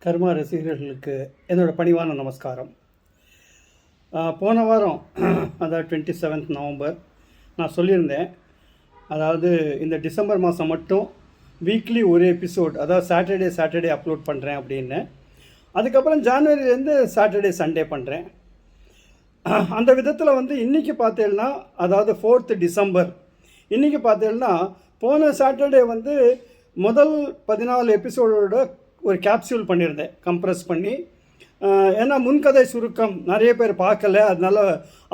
கர்மா ரசிகர்களுக்கு என்னோடய பணிவான நமஸ்காரம். போன வாரம் அதாவது 27th நவம்பர் நான் சொல்லியிருந்தேன், அதாவது இந்த டிசம்பர் மாதம் மட்டும் வீக்லி ஒரு எபிசோட், அதாவது சாட்டர்டே அப்லோட் பண்ணுறேன் அப்படின்னு. அதுக்கப்புறம் ஜான்வரிலேருந்து சாட்டர்டே சண்டே பண்ணுறேன். அந்த விதத்தில் இன்றைக்கி பார்த்தேன்னா, அதாவது 4th டிசம்பர் இன்றைக்கி பார்த்தேன்னா, போன சாட்டர்டே முதல் 14 எபிசோடோட ஒரு கேப்சியூல் பண்ணியிருந்தேன், கம்ப்ரெஸ் பண்ணி. ஏன்னா முன்கதை சுருக்கம் நிறைய பேர் பார்க்கல, அதனால்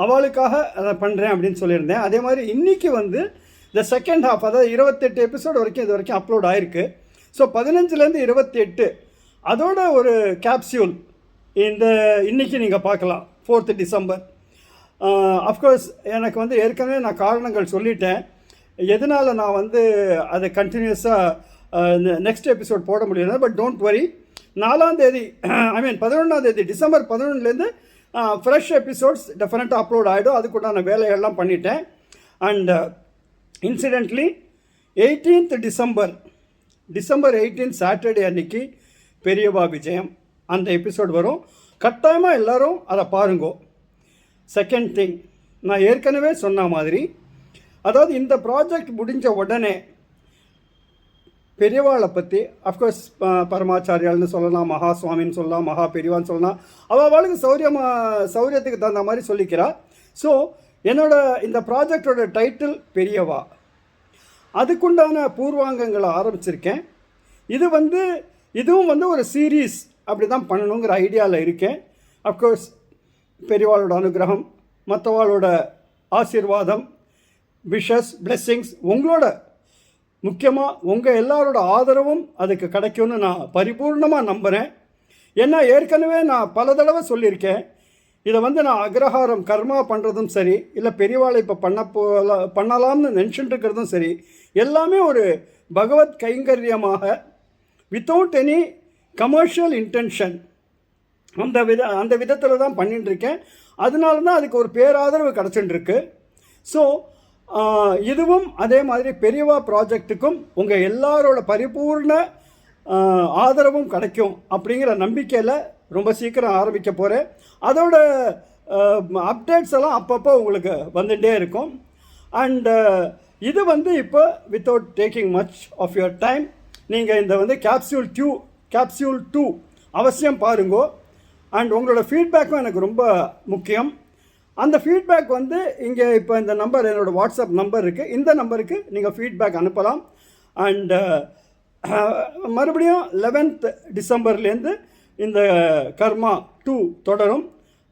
அவளுக்காக அதை பண்ணுறேன் அப்படின்னு சொல்லியிருந்தேன். அதே மாதிரி இன்றைக்கி இந்த செகண்ட் ஹாஃப், அதாவது 28 எபிசோடு வரைக்கும் இது வரைக்கும் அப்லோட் ஆகிருக்கு. ஸோ 15லேருந்து 28 அதோட ஒரு கேப்சியூல் இன்றைக்கி நீங்கள் பார்க்கலாம், 4th டிசம்பர். அஃப்கோர்ஸ் எனக்கு ஏற்கனவே நான் காரணங்கள் சொல்லிட்டேன் எதனால் நான் அதை கண்டினியூஸாக நெக்ஸ்ட் எபிசோட் போட முடியாது. பட் டோன்ட் வரி, 4ஆம் தேதி 11ஆம் தேதி டிசம்பர் 11லேருந்து ஃப்ரெஷ் எபிசோட்ஸ் டெஃபினட்டாக அப்லோட் ஆகிடும். அதுக்குண்டான வேலைகள்லாம் பண்ணிட்டேன். And incidentally 18th December 18 Saturday அன்னைக்கு பெரியவா விஜயம் அந்த எபிசோட் வரும். கட்டாயமாக எல்லோரும் அதை பாருங்கோ. செகண்ட் திங், நான் ஏற்கனவே சொன்ன மாதிரி, அதாவது இந்த ப்ராஜெக்ட் முடிஞ்ச உடனே பெரியவாளை பற்றி, அஃப்கோர்ஸ் பரமாச்சாரியால்னு சொல்லலாம், மகா சுவாமின்னு சொல்லலாம், மகா பெரியவான்னு சொல்லலாம், அவளுக்கு சௌரியத்துக்கு தகுந்த மாதிரி சொல்லிக்கிறா. ஸோ இந்த ப்ராஜெக்டோட டைட்டில் பெரியவா. அதுக்குண்டான பூர்வாங்கங்களை ஆரம்பிச்சிருக்கேன். இதுவும் ஒரு சீரீஸ் அப்படி தான் பண்ணணுங்கிற ஐடியாவில் இருக்கேன். அஃப்கோர்ஸ் பெரியவாளோட அனுகிரகம், மற்றவாளோட ஆசீர்வாதம், விஷஸ், பிளெஸ்ஸிங்ஸ், உங்களோட முக்கியமாக உங்கள் எல்லாரோட ஆதரவும் அதுக்கு கிடைக்கும்னு நான் பரிபூர்ணமாக நம்புகிறேன். ஏன்னா ஏற்கனவே நான் பல தடவை சொல்லியிருக்கேன், இதை நான் அக்ரஹாரம் கர்மா பண்ணுறதும் சரி, இல்லை பெரியவாளை இப்போ பண்ணலாம்னு நினச்சிட்டு இருக்கிறதும் சரி, எல்லாமே ஒரு பகவத் கைங்கரியமாக, வித்தவுட் எனி கமர்ஷியல் இன்டென்ஷன், அந்த விதத்தில் தான் பண்ணிட்டுருக்கேன். அதனால தான் அதுக்கு ஒரு பேராதரவு கிடச்சிட்டுருக்கு. ஸோ இதுவும் அதே மாதிரி பெரியவா ப்ராஜெக்ட்டுக்கும் உங்கள் எல்லாரோட பரிபூர்ண ஆதரவும் கிடைக்கும் அப்படிங்கிற நம்பிக்கையில் ரொம்ப சீக்கிரம் ஆரம்பிக்க போகிறேன். அதோட அப்டேட்ஸ் எல்லாம் அப்பப்போ உங்களுக்கு வந்துகிட்டே இருக்கும். அண்டு இது இப்போ without taking much of your time, நீங்கள் இந்த கேப்சியூல் 2 அவசியம் பாருங்கோ. அண்ட் உங்களோட ஃபீட்பேக்கும் எனக்கு ரொம்ப முக்கியம். அந்த ஃபீட்பேக் இங்கே இப்போ இந்த நம்பர், என்னோடய வாட்ஸ்அப் நம்பர் இருக்குது, இந்த நம்பருக்கு நீங்கள் ஃபீட்பேக் அனுப்பலாம். அண்டு மறுபடியும் 11th டிசம்பர்லேருந்து இந்த கர்மா 2 தொடரும்.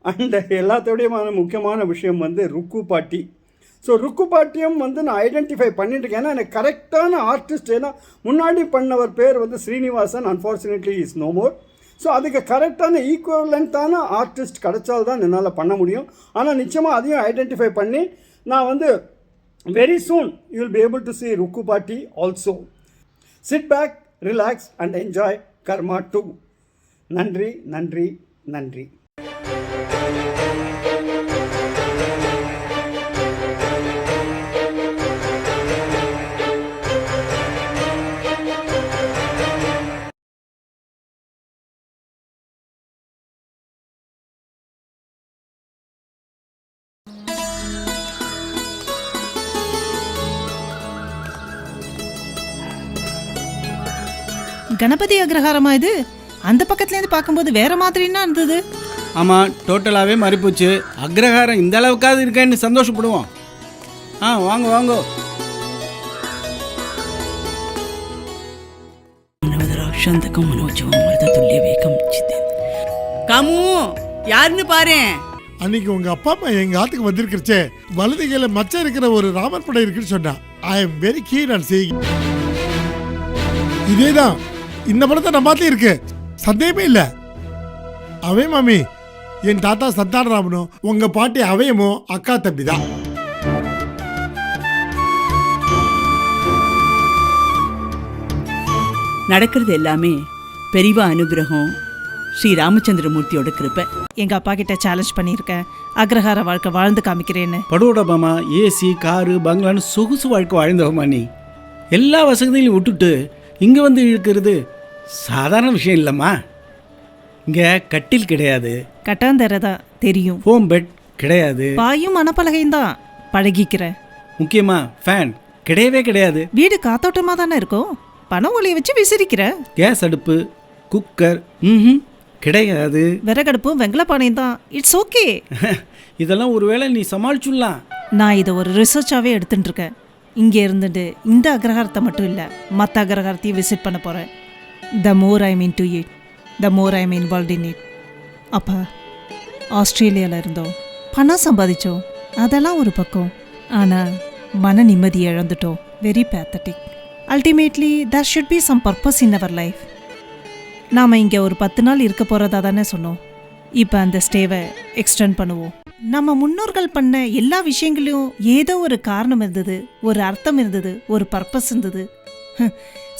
அண்டு எல்லாத்தோடையுமான முக்கியமான விஷயம் ருக்கு பாட்டி. ஸோ ருக்கு பாட்டியும் நான் ஐடென்டிஃபை பண்ணிட்டுருக்கேன். ஏன்னா எனக்கு கரெக்டான ஆர்டிஸ்ட், ஏன்னா முன்னாடி பண்ணவர் பேர் Srinivasan, unfortunately is no more. So அதுக்கு கரெக்டான ஈக்குவலண்ட்டான ஆர்டிஸ்ட் கிடைச்சால்தான் என்னால் பண்ண முடியும். ஆனால் நிச்சயமாக அதையும் ஐடென்டிஃபை பண்ணி நான் very soon you will be able to see Rukku பாட்டி also. Sit back, relax and enjoy Karma 2. நன்றி நன்றி நன்றி. கணபதி அக்ரஹாரமா இது? அந்த பக்கத்துலேருந்து பார்க்கும்போது வேற மாதிரின்னா இருந்தது. ஆமாம், டோட்டலாகவே மாறிப்போச்சு. அக்ரஹாரம் இந்த அளவுக்காவது இருக்கேன்னு சந்தோஷப்படுவோம். வாங்க வாங்க. காமு யாருன்னு பாரு. அன்னைக்கு உங்க அப்பா அம்மா எங்க ஆத்துக்கு வந்திருக்கிறச்சே, வலது கையில மச்சம் இருக்கிற ஒரு ராமர் படம் இருக்குன்னு சொன்னா. I am very keen on seeing. இதேதான் இந்த படத்தை நம்ம பார்த்து இருக்கு, சந்தேகமே இல்லை. அவே மாமி, என் தாத்தா சந்தானராமனும் உங்க பாட்டி அவையமோ அக்கா தம்பி தான். நடக்கிறது எல்லாமே பெரியவா அனுகிரகம், ஸ்ரீ ராமச்சந்திரமூர்த்தியோட கிருபை. எங்க அப்பா கிட்ட சேலஞ்ச் பண்ணியிருக்கேன், அக்ரஹார வாழ்க்கை வாழ்ந்து காமிக்கிறேன்னு. படுவோட மாமா, ஏசி, காரு, பங்களான்னு சொகுசு வாழ்க்கை வாழ்ந்தவமா நீ. எல்லா வசதியிலையும் விட்டுட்டு இங்கே இருக்கிறது சாதாரண விஷயம் இல்லைம்மா. இங்கே கட்டில் கிடையாது, கட்டாந்தரதா தெரியும். ஹோம் பெட் கிடையாது, பாயும் மனப்பலகையும் தான் பழகிக்கிறேன். முக்கியமாக ஃபேன் கிடையவே கிடையாது, வீடு காத்தோட்டமா தானே இருக்கும். பண ஒலியை வச்சு விசிறிக்கிற. கேஸ் அடுப்பு, குக்கர் கிடையாது, விறகடுப்பு வெங்கலப்பானையும் தான். It's okay. இதெல்லாம் ஒருவேளை நீ சமாளிச்சுடலாம். நான் இதை ஒரு ரிசர்ச்சாகவே எடுத்துட்டு இருக்கேன். இங்கே இருந்துட்டு இந்த அக்ரஹாரத்தை மட்டும் இல்லை, மற்ற அக்ரஹாரத்தையும் விசிட் பண்ண போகிறேன். The more I mean to it, the more I mean involve in it. அப்போ ஆஸ்திரேலியாவில் இருந்தோம், பணம் சம்பாதிச்சோம், அதெல்லாம் ஒரு பக்கம். ஆனால் மன நிம்மதியை இழந்துட்டோம். Very pathetic. Ultimately there should be some purpose in our life. நாம் இங்கே ஒரு 10 நாள் இருக்க போகிறதா தானே சொன்னோம். இப்போ அந்த ஸ்டேவை எக்ஸ்டெண்ட் பண்ணுவோம். நம்ம முன்னோர்கள் பண்ண எல்லா விஷயங்களையும் ஏதோ ஒரு காரணம் இருந்தது, ஒரு அர்த்தம் இருந்தது, ஒரு பர்பஸ் இருந்தது.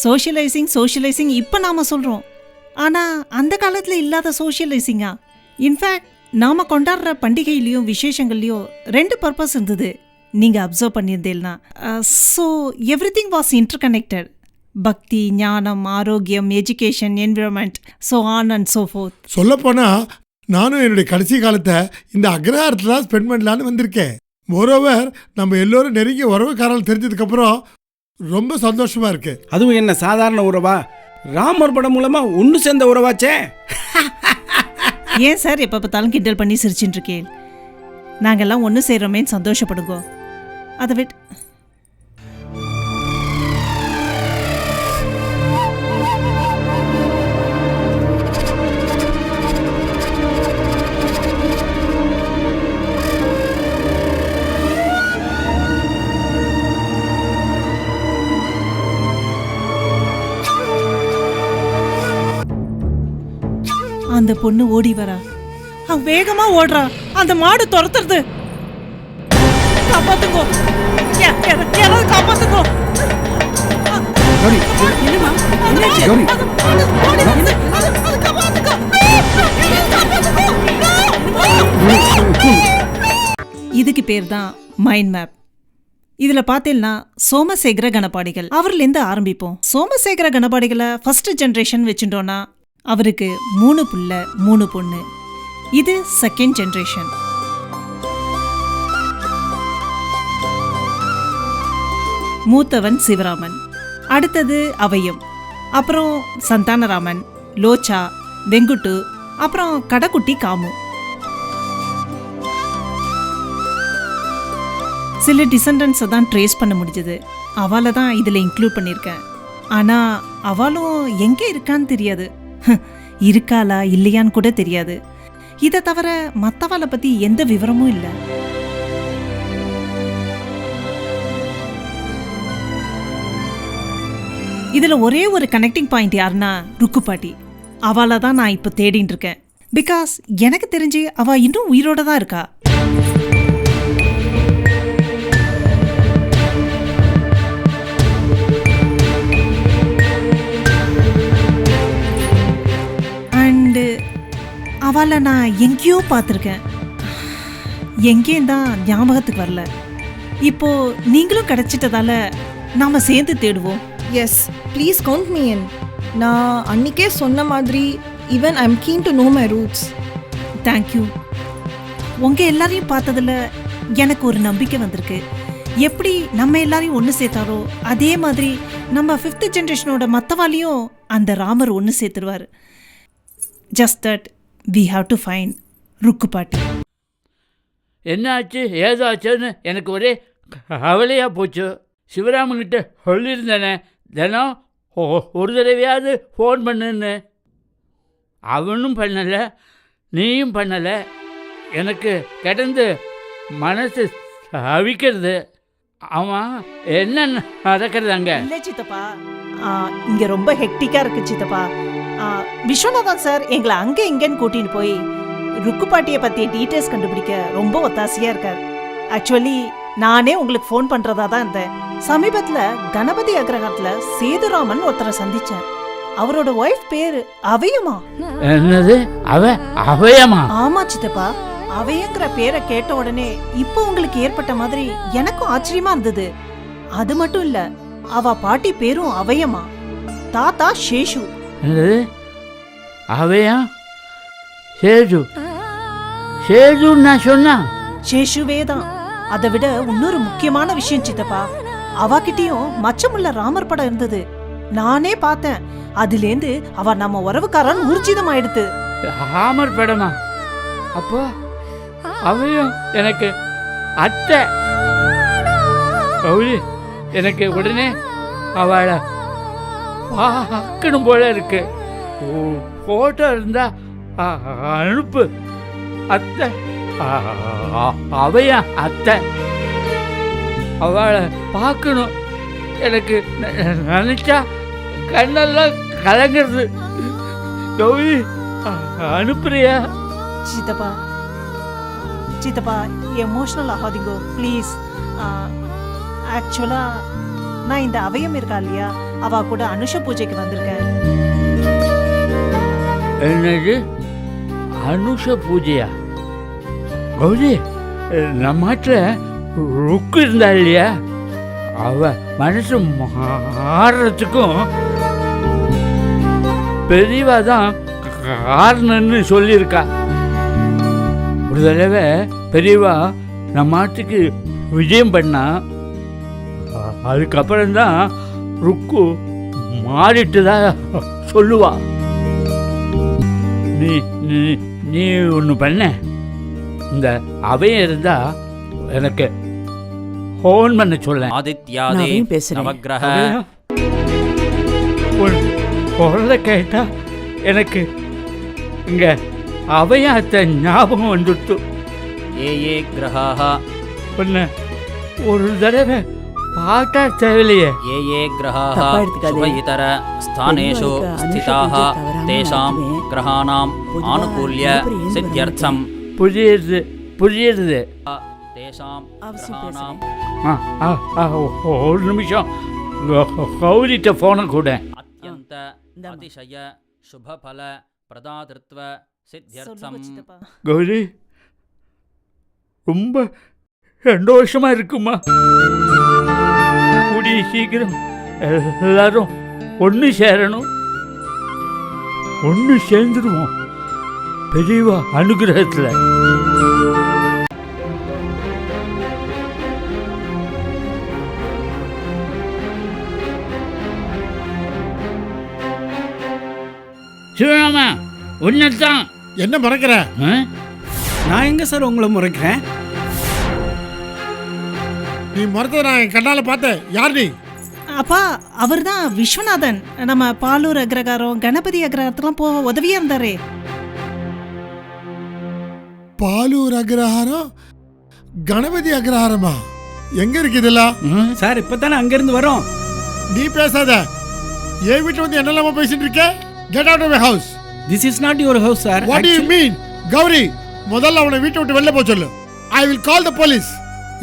சோஷியலைசிங் இப்போ நாம் சொல்கிறோம். ஆனால் அந்த காலத்தில் இல்லாத சோஷியலைசிங்கா? இன்ஃபேக்ட் நாம் கொண்டாடுற பண்டிகையிலையும் விசேஷங்கள்லையும் 2 பர்பஸ் இருந்தது. நீங்கள் அப்சர்வ் பண்ணியிருந்தேன்னா. So everything was interconnected. பக்தி, ஞானம், ஆரோக்கியம், education, environment, so on and so forth. சொல்லப்போனால் நானும் என்னுடைய கடைசி காலத்தை இந்த அக்ரஹாரத்தில் தான் ஸ்பெண்ட் பண்ணலான்னு வந்திருக்கேன். மோரோவர் நம்ம எல்லோரும் நெருங்கிய உறவுக்காரர்கள் தெரிஞ்சதுக்கப்புறம் ரொம்ப சந்தோஷமாக இருக்கு. அதுவும் என்ன சாதாரண உறவா? ராமர் படம் மூலமாக ஒன்று சேர்ந்த உறவாச்சே. ஏன் சார் எப்போ பார்த்தாலும் கிண்டல் பண்ணி சிரிச்சுட்டு இருக்கேன்? நாங்கெல்லாம் ஒன்று சேர்றோமேன்னு சந்தோஷப்படுங்கோ. அதை விட்டு அந்த பொண்ணு ஓடி வரா. அவ வேகமா ஓடுறா. அந்த மாடு துரத்துறது. காப்பாத்துங்கோ, யாராவது காப்பாத்துங்கோ. கௌரி, என்னம்மா? என்னாச்சு? கௌரி. அது ஓடி வருது. அது காப்பாத்துங்கோ. இதுக்கு பேர் தான் மைண்ட் மேப். இதுல பார்த்தேன்னா சோமசேகர கணபாடிகள் அவர்லேருந்து ஆரம்பிப்போம். சோமசேகர கணபாடிகளை ஃபர்ஸ்ட் ஜென்ரேஷன் வச்சுட்டோன்னா அவருக்கு 3 புள்ள 3 பொண்ணு. இது செகண்ட் ஜென்ரேஷன். மூத்தவன் சிவராமன், அடுத்தது அவையம், அப்புறம் சந்தானராமன், லோச்சா, வெங்குட்டு, அப்புறம் கடைக்குட்டி காமு. சில டிசண்டன்ஸை தான் ட்ரேஸ் பண்ண முடிஞ்சது. அவளை தான் இதில் இன்க்ளூட் பண்ணியிருக்கேன். ஆனால் அவளும் எங்கே இருக்கான்னு தெரியாது. இருக்காளா இல்லையான்னு கூட தெரியாது. இதை தவிர மற்றவளை பற்றி எந்த விவரமும் இல்லை. இதில் ஒரே ஒரு கனெக்டிங் பாயிண்ட் யாருன்னா ருக்கு பாட்டி. அவளை தான் நான் இப்போ தேடின்னு இருக்கேன். பிகாஸ் எனக்கு தெரிஞ்சு அவள் இன்னும் உயிரோட தான் இருக்கா. அவளை நான் எங்கேயோ பார்த்துருக்கேன். எங்கேயும் தான் ஞாபகத்துக்கு வரல. இப்போ நீங்களும் கிடைச்சிட்டதால நாம சேர்ந்து தேடுவோம். Yes, please count me in. நான் அன்னைக்கே சொன்ன மாதிரி even I am keen to know my roots. Thank you. உங்கள் எல்லாரையும் பார்த்ததில் எனக்கு ஒரு நம்பிக்கை வந்திருக்கு. எப்படி நம்ம எல்லாரையும் ஒன்று சேர்த்தாரோ அதே மாதிரி நம்ம 5th ஜென்ரேஷனோட மற்றவாலையும் அந்த ராமர் ஒன்று சேர்த்துருவார். Just that we have to find ருக்கு பாட்டி. என்னாச்சு ஏதாச்சுன்னு எனக்கு ஒரே கவலையாக போச்சு. சிவராமன்கிட்ட சொல்லியிருந்தேனே தினம் ஒரு தடவையாவது ஃபோன் பண்ணுன்னு. அவனும் பண்ணலை, நீயும் பண்ணலை. எனக்கு கிடந்து மனசு அவிக்கிறது. அவன் என்ன நடக்கிறது அங்கே? இல்லை சித்தப்பா, இங்கே ரொம்ப ஹெக்டிக்காக இருக்கு சித்தப்பா. விஸ்வநாதன் சார் எங்களை அங்கே இங்கேன்னு கூட்டின்னு போய் ருக்கு பாட்டியை பற்றிய டீட்டெயில்ஸ் கண்டுபிடிக்க ரொம்ப ஒத்தாசையாக இருக்கார். ஆக்சுவலி நானே உங்களுக்கு ஃபோன் பண்ணுறதா தான் இருந்தேன். சமீபத்தில் கணபதி அக்ரஹாரத்தில் சேதுராமன் ஒருத்தரை சந்தித்தேன். அவரோட ஒய்ஃப் பேர் அவையமா. என்னது அவையமா? ஆமா சித்தப்பா, அவையங்கிற பேரை கேட்ட உடனே இப்போ உங்களுக்கு ஏற்பட்ட மாதிரி எனக்கும் ஆச்சரியமா இருந்தது. அது மட்டும் இல்ல, அவ பாட்டி பேரும் அவையமா, தாத்தா சேஷு. என்னது அவையா? சேது சேதுன்னு நான் சொன்னா சேஷுவே தான். அதை விட இன்னொரு முக்கியமான விஷயம் சித்தப்பா, அவகிட்டயும் மச்சமுள்ள ராமர் படம் இருந்தது, நானே பார்த்தேன். அதுலேருந்து அவ நம்ம உறவுக்காரன் ஊர்ஜிதம் ஆயிடுத்து. ராமர் படமா? அப்போ அவையும் எனக்கு அத்தை. கௌரி, எனக்கு உடனே அவளை பார்க்கணும் போல இருக்கு. போட்டோ இருந்தா அனுப்பு. அத்தை, அவையா அத்தை, அவளை பார்க்கணும். எனக்கு நினைச்சா கண்ணெல்லாம் கலங்குறது. கௌரி, அனுப்புறியா? சித்தப்பா சித்தப்பா, எமோஷனல் ஆகாதீங்கோ ப்ளீஸ். ஆக்சுவலா நான் இந்த அவயம் இருக்கா இல்லையா, அவ கூட அனுஷ பூஜைக்கு வந்திருக்கேன். என்னது அனுஷ பூஜையா? கௌரி, நம்ம ருக்கு இருந்தா இல்லையா, அவ மனசு மாறுறதுக்கும் பெரியவா தான் காரணம்னு சொல்லியிருக்கா. ஒரு தடவை பெரியவா நம்ம நாட்டுக்கு விஜயம் பண்ணா, அதுக்கப்புறம்தான் ருக்கு மாறிட்டுதான் சொல்லுவா. நீ நீ நீ ஒன்று பண்ண, இந்த அவையம் இருந்தா எனக்கு ஃபோன் பண்ண சொல்ல. ஆதித்யாதே நான் பேசுறேன். நவக்கிரக குரலை கேட்டா எனக்கு இங்க அவையாத்த ஞாபகம் வந்துட்டு. ஏ ஏ கிரகாः ஒன்று ஒரு தடவை பார்த்தா தேவையில்லையே. ये ये ग्रहाः தப்பா எடுத்துக்காதே. शुभइतर स्थानेषु பெரியவளுக்கு स्थिताः அனுஷ பூஜை तेषां தவறாம ग्रहाणां பொதுவா आनुकूल्य அப்புறம் ஏன் सिद्ध्यर्थं புரியுது புரியுது. तेषां அவசியம் ग्रहाणां பேசுறேன். ஒரு நிமிஷம், கௌரிட்ட ஃபோனை கூட. अत्यन्त இந்தாம்மா. अतिशय शुभफल प्रदातृत्व सिद्ध्यर्थं கௌரி, ரொம்ப சந்தோஷமா இருக்குமா? கூடிய சீக்கிரம் எல்லாரும் ஒன்று சேரணும், ஒன்று சேர்ந்துருவோம் பெரியவா அனுகிரகத்தில். சிவராமா, ஒன்னதான் என்ன மறக்கிற? நான் எங்கே சார் உங்களை முறைக்கிறேன்? நீ மறந்ததை நான் என் கண்ணால பார்த்தேன். யார் நீ? அப்பா, அவர் தான் விஸ்வநாதன். நம்ம பாலூர் அக்ரகாரம் கணபதி அக்ரகாரத்துலாம் போக உதவியா இருந்தாரே. பாலூர் அக்ரஹாரம், கணபதி அக்ரஹாரமா? எங்க இருக்கு இதெல்லாம்? சார் இப்போ தானே அங்கேருந்து வரோம். நீ பேசாத. என் வீட்டுல வந்து என்னெல்லாம பேசிட்டு இருக்க? Get out of my house. This is not your house sir. What do you mean? Gauri, முதல்ல அவனை வீட்டை விட்டு வெளில போக சொல்லு. I will call the police.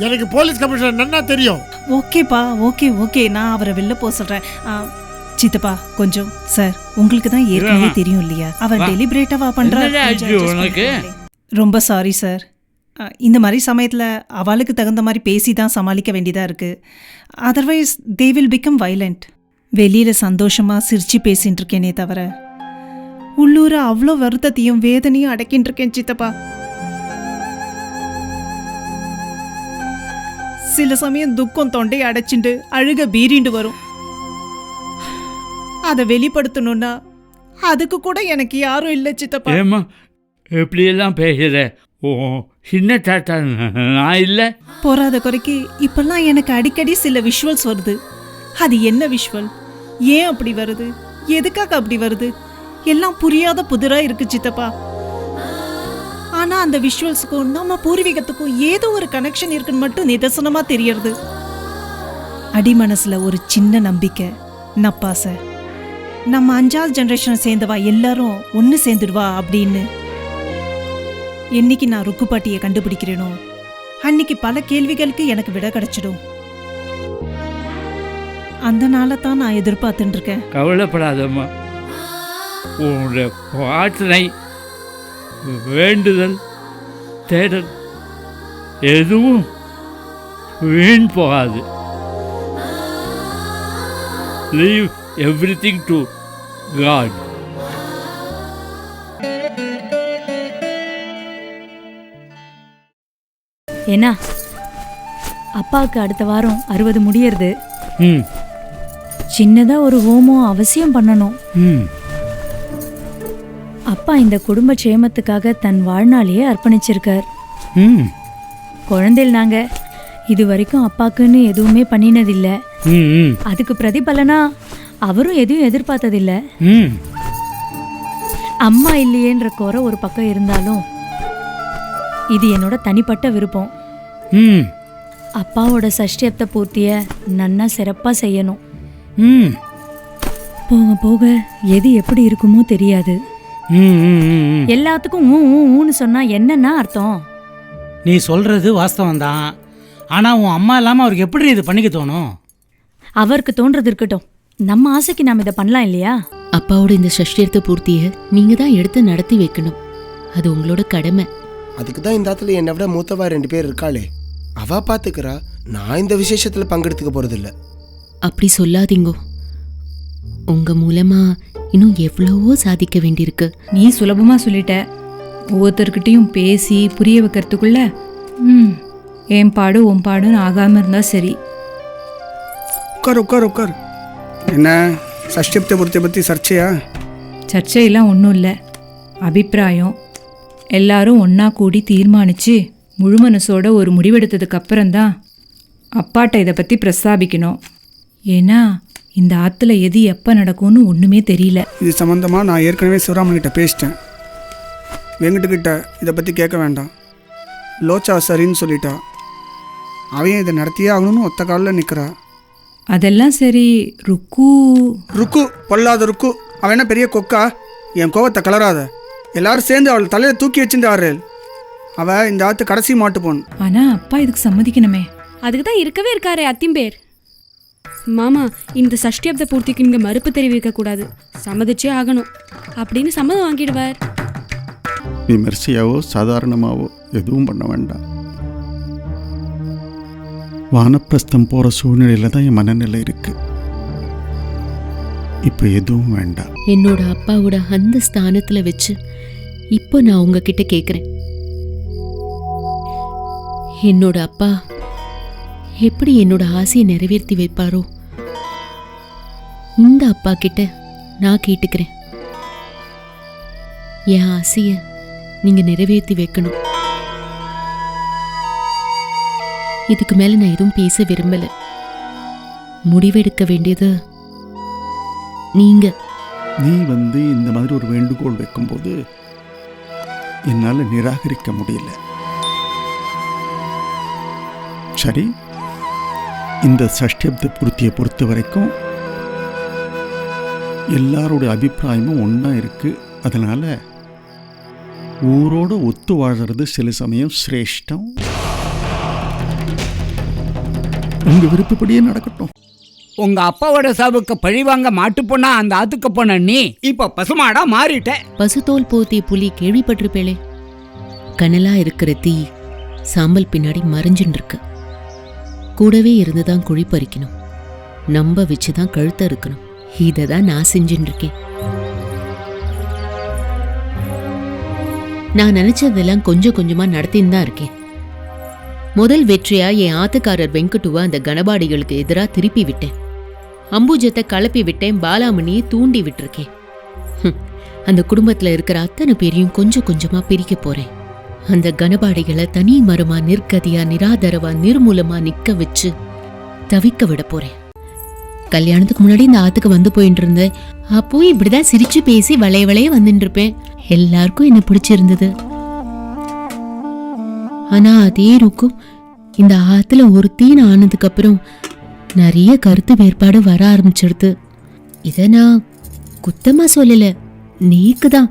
எனக்கு போலீஸ் கமிஷனர் நன்னா தெரியும். ஓகேப்பா, ஓகே ஓகே, நான் அவரை வெளில போக சொல்றேன். சித்தப்பா கொஞ்சம். சார், உங்களுக்கு தான் ஏற்கனவே தெரியும் இல்லையா, அவர் டெலிபரேட்டாவா பண்றாரு. என்னடா ஆச்சு உனக்கு? ரொம்ப சாரி சார். இந்த மாதிரி சமயத்தில் அவளுக்கு தகுந்த மாதிரி பேசி தான் சமாளிக்க வேண்டியதாக இருக்குது. Otherwise they will become violent. வெளியில் சந்தோஷமாக சிரிச்சு பேசின்னு இருக்கேனே தவிர உள்ளூர அவ்வளோ வருத்தத்தையும் வேதனையும் அடக்கின்னு இருக்கேன் சித்தப்பா. சில சமயம் துக்கம் தொண்டை அடைச்சிண்டு அழுக பீறிண்டு வரும். அதை வெளிப்படுத்தணும்னா அதுக்கு கூட எனக்கு யாரும் இல்லை சித்தப்பா. ஏம்மா எப்படியெல்லாம் பேசுகிற? ஓ, சின்ன தாத்தா நான் இல்லை. போராத குறைக்கு இப்பெல்லாம் எனக்கு அடிக்கடி சில விஷுவல்ஸ் வருது. அது என்ன விஷுவல், ஏன் அப்படி வருது, எதுக்காக அப்படி வருது, எல்லாம் புரியாத புதிரா இருக்கு சித்தப்பா. ஆனா அந்த விஷுவல்ஸுக்கும் நம்ம பூர்வீகத்துக்கும் ஏதோ ஒரு கனெக்ஷன் இருக்குன்னு மட்டும் நிதர்சனமா தெரியறது. அடிமனசுல ஒரு சின்ன நம்பிக்கை, நப்பாசை, நம்ம 5வது ஜெனரேஷன் சேர்ந்தவா எல்லாரும் ஒன்று சேர்ந்துடுவா அப்படின்னு. என்னைக்கு நான் ருக்குப்பாட்டியை கண்டுபிடிக்கிறேனோ அன்னைக்கு பல கேள்விகளுக்கு எனக்கு விட கிடைச்சிடும். அந்த நாளை தான் நான் எதிர்பார்த்துட்டு இருக்கேன். கவலைப்படாதம்மா, உன்னுடைய பிரார்த்தனை, வேண்டுதல், தேடல் எதுவும் வீண் போகாது. Leave everything to God. ஏன்னா அப்பாவுக்கு அடுத்த வாரம் 60 முடியறது. ம் சின்னதா ஒரு ஹோமம் அவசியம் பண்ணணும். ம் அப்பா இந்த குடும்ப க்ஷேமத்துக்காக தன் வாழ்நாளையே அர்ப்பணிச்சிருக்கார். ம் குழந்தைகள் நாங்க இது வரைக்கும் அப்பாக்குன்னு எதுவுமே பண்ணினதில்ல. ம் ம் அதுக்கு பிரதிபலனா அவரும் எதையும் எதிர்பார்த்ததில்ல. ம் அம்மா இல்லையேன்ற குறை ஒரு பக்கம் இருந்தாலும் இது என்னோட தனிப்பட்ட விருப்பம். ம் அப்பாவோட சஷ்டியப்த பூர்த்திய நன்னா சிறப்பா செய்யணும். ம் போக போக எது எப்படி இருக்குமோ தெரியாது. ம் ம் ம் எல்லாத்துக்கும் ஊ ஊ ஊன்னு சொன்னா என்னன்னா அர்த்தம்? நீ சொல்கிறது வாஸ்தவம் தான். ஆனால் உன் அம்மா இல்லாமல் அவருக்கு எப்படி இது பண்ணிக்க தோணும்? அவருக்கு தோன்றது இருக்கட்டும், நம்ம ஆசைக்கு நாம் இதை பண்ணலாம் இல்லையா? அப்பாவோட இந்த சஷ்டியர்த்த பூர்த்தியை நீங்க தான் எடுத்து நடத்தி வைக்கணும். அது உங்களோட கடமை. அதுக்கு தான் இந்த இடத்துல என்னை விட மூத்தவா 2 பேர் இருக்காளே, அவ பாத்துக்கிறா. நான் இந்த விசேஷத்துல பங்கெடுத்துக்க போறதில்ல. அப்படி சொல்லாதீங்கோ. உங்க மூலமா இன்னும் எவ்வளவோ சாதிக்க வேண்டியிருக்கு. நீ சுலபமா சொல்லிட்ட. ஒவ்வொருத்தர்கிட்டையும் பேசி புரிய வைக்கிறதுக்குள்ள என் பாடு உன் பாடுன்னு ஆகாம இருந்தா சரி. உட்கார். என்ன சஷ்டியப்த பூர்த்தியை பற்றி சர்ச்சையா? சர்ச்சையெல்லாம் ஒன்றும் இல்லை, அபிப்பிராயம். எல்லாரும் ஒன்றா கூடி தீர்மானித்து முழு மனசோட ஒரு முடிவெடுத்ததுக்கு அப்புறம்தான் அப்பாட்ட இதை பற்றி பிரஸ்தாபிக்கணும். ஏன்னா இந்த ஆற்றுல எது எப்போ நடக்கும்னு ஒன்றுமே தெரியல. இது சம்மந்தமாக நான் ஏற்கனவே சிவராமன்கிட்ட பேசிட்டேன். வெங்கட்டுக்கிட்ட இதை பற்றி கேட்க வேண்டாம், லோச்சா சரின்னு சொல்லிட்டா. அவன் இதை நடத்தியே ஆகணும்னு ஒத்த காலில் நிற்கிறா. அதெல்லாம் சரி. ருக்கு பொல்லாத ருக்கு. அவன் என்ன பெரிய கொக்கா? என் கோவத்தை கலராத. எல்லாரும் சேர்ந்து அவள் தலையில் தூக்கி வச்சுட்டாரு. அவள் இந்த ஆற்று கடைசி மாட்டு போன். ஆனால் அப்பா இதுக்கு சம்மதிக்கணுமே. அதுக்கு தான் இருக்கவே இருக்காரே அத்திம்பேர். மாமா, இந்த சஷ்டியப்த பூர்த்திக்கு இங்கே மறுப்பு தெரிவிக்க கூடாது, சம்மதிச்சே ஆகணும் அப்படின்னு சம்மதம் வாங்கிடுவார். விமர்சையாவோ சாதாரணமாவோ எதுவும் பண்ண வேண்டாம். வானப்பிரஸ்தம் போகிற சூழ்நிலையில் தான் என் மனநிலை இருக்கு. இப்போ எதுவும் வேண்டாம். என்னோட அப்பாவோட அந்த ஸ்தானத்துல வச்சு இப்போ நான் உங்ககிட்ட கேட்குறேன். என்னோட அப்பா எப்படி என்னோட ஆசையை நிறைவேற்றி வைப்பாரோ இந்த அப்பா கிட்ட நான் கேட்டுக்கிறேன். என் ஆசையை நீங்க நிறைவேற்றி வைக்கணும். இதுக்கு மேல நான் எதுவும் பேச விரும்பல. முடிவெடுக்க வேண்டியது நீங்க. நீ இந்த மாதிரி ஒரு வேண்டுகோள் வைக்கும்போது என்னால் நிராகரிக்க முடியல. சரி, இந்த சஷ்டியப்த பூர்த்தியை பொறுத்த வரைக்கும் எல்லாரோட அபிப்பிராயமும் ஒன்றா இருக்கு. அதனால ஊரோட ஒத்து வாழறது சில சமயம் சிரேஷ்டம். உங்க விருப்பப்படியே நடக்கட்டும். உங்க அப்பாவோட சாவுக்கு பழிவாங்க மாட்டு போனா அந்த ஆத்துக்கு போன நீ இப்ப பசுமாடா மாறிட்ட. பசுத்தோல் போத்திய புலி கேள்விப்பட்டிருப்பேளே. கனலா இருக்கிற தீ சாம்பல் பின்னாடி மறைஞ்சுன்னு இருக்கு. கூடவே இருந்துதான் குழி பறிக்கணும், நம்ப வச்சுதான் கழுத்த இருக்கணும். இதை தான் நான் செஞ்சுட்டு இருக்கேன். நான் நினைச்சதெல்லாம் கொஞ்சம் கொஞ்சமா நடத்தின்னு தான் இருக்கேன். முதல் வெற்றியா என் ஆத்துக்காரர் வெங்கட்டுவ அந்த கணபாடிகளுக்கு எதிராக திருப்பி விட்டேன். அம்புஜத்தை கலப்பி விட்டேன். பாலாமணியை தூண்டி விட்டுருக்கேன். அந்த குடும்பத்துல இருக்கிற அத்தனை பேரையும் கொஞ்சம் கொஞ்சமா பிரிக்க போறேன். அந்த கணபாடிகளை தனி மரமா, நிர்கதியா, நிராதரவா, நிர்மூலமா நிக்க வச்சு தவிக்க விட போறேன். கல்யாணத்துக்கு முன்னாடி இந்த ஆத்துக்கு வந்து போயிட்டு இருந்தேன். அப்போ இப்படிதான் சிரிச்சு பேசி வளைய வளைய வந்துட்டு இருப்பேன். எல்லாருக்கும் என்ன பிடிச்சிருந்தது. ஆனா அதே இருக்கும் இந்த ஆத்துல ஒரு தீன் ஆனதுக்கு அப்புறம் நிறைய கருத்து வேறுபாடு வர ஆரம்பிச்சிடுது. இத நான் குத்தமா சொல்லல, நீக்குதான்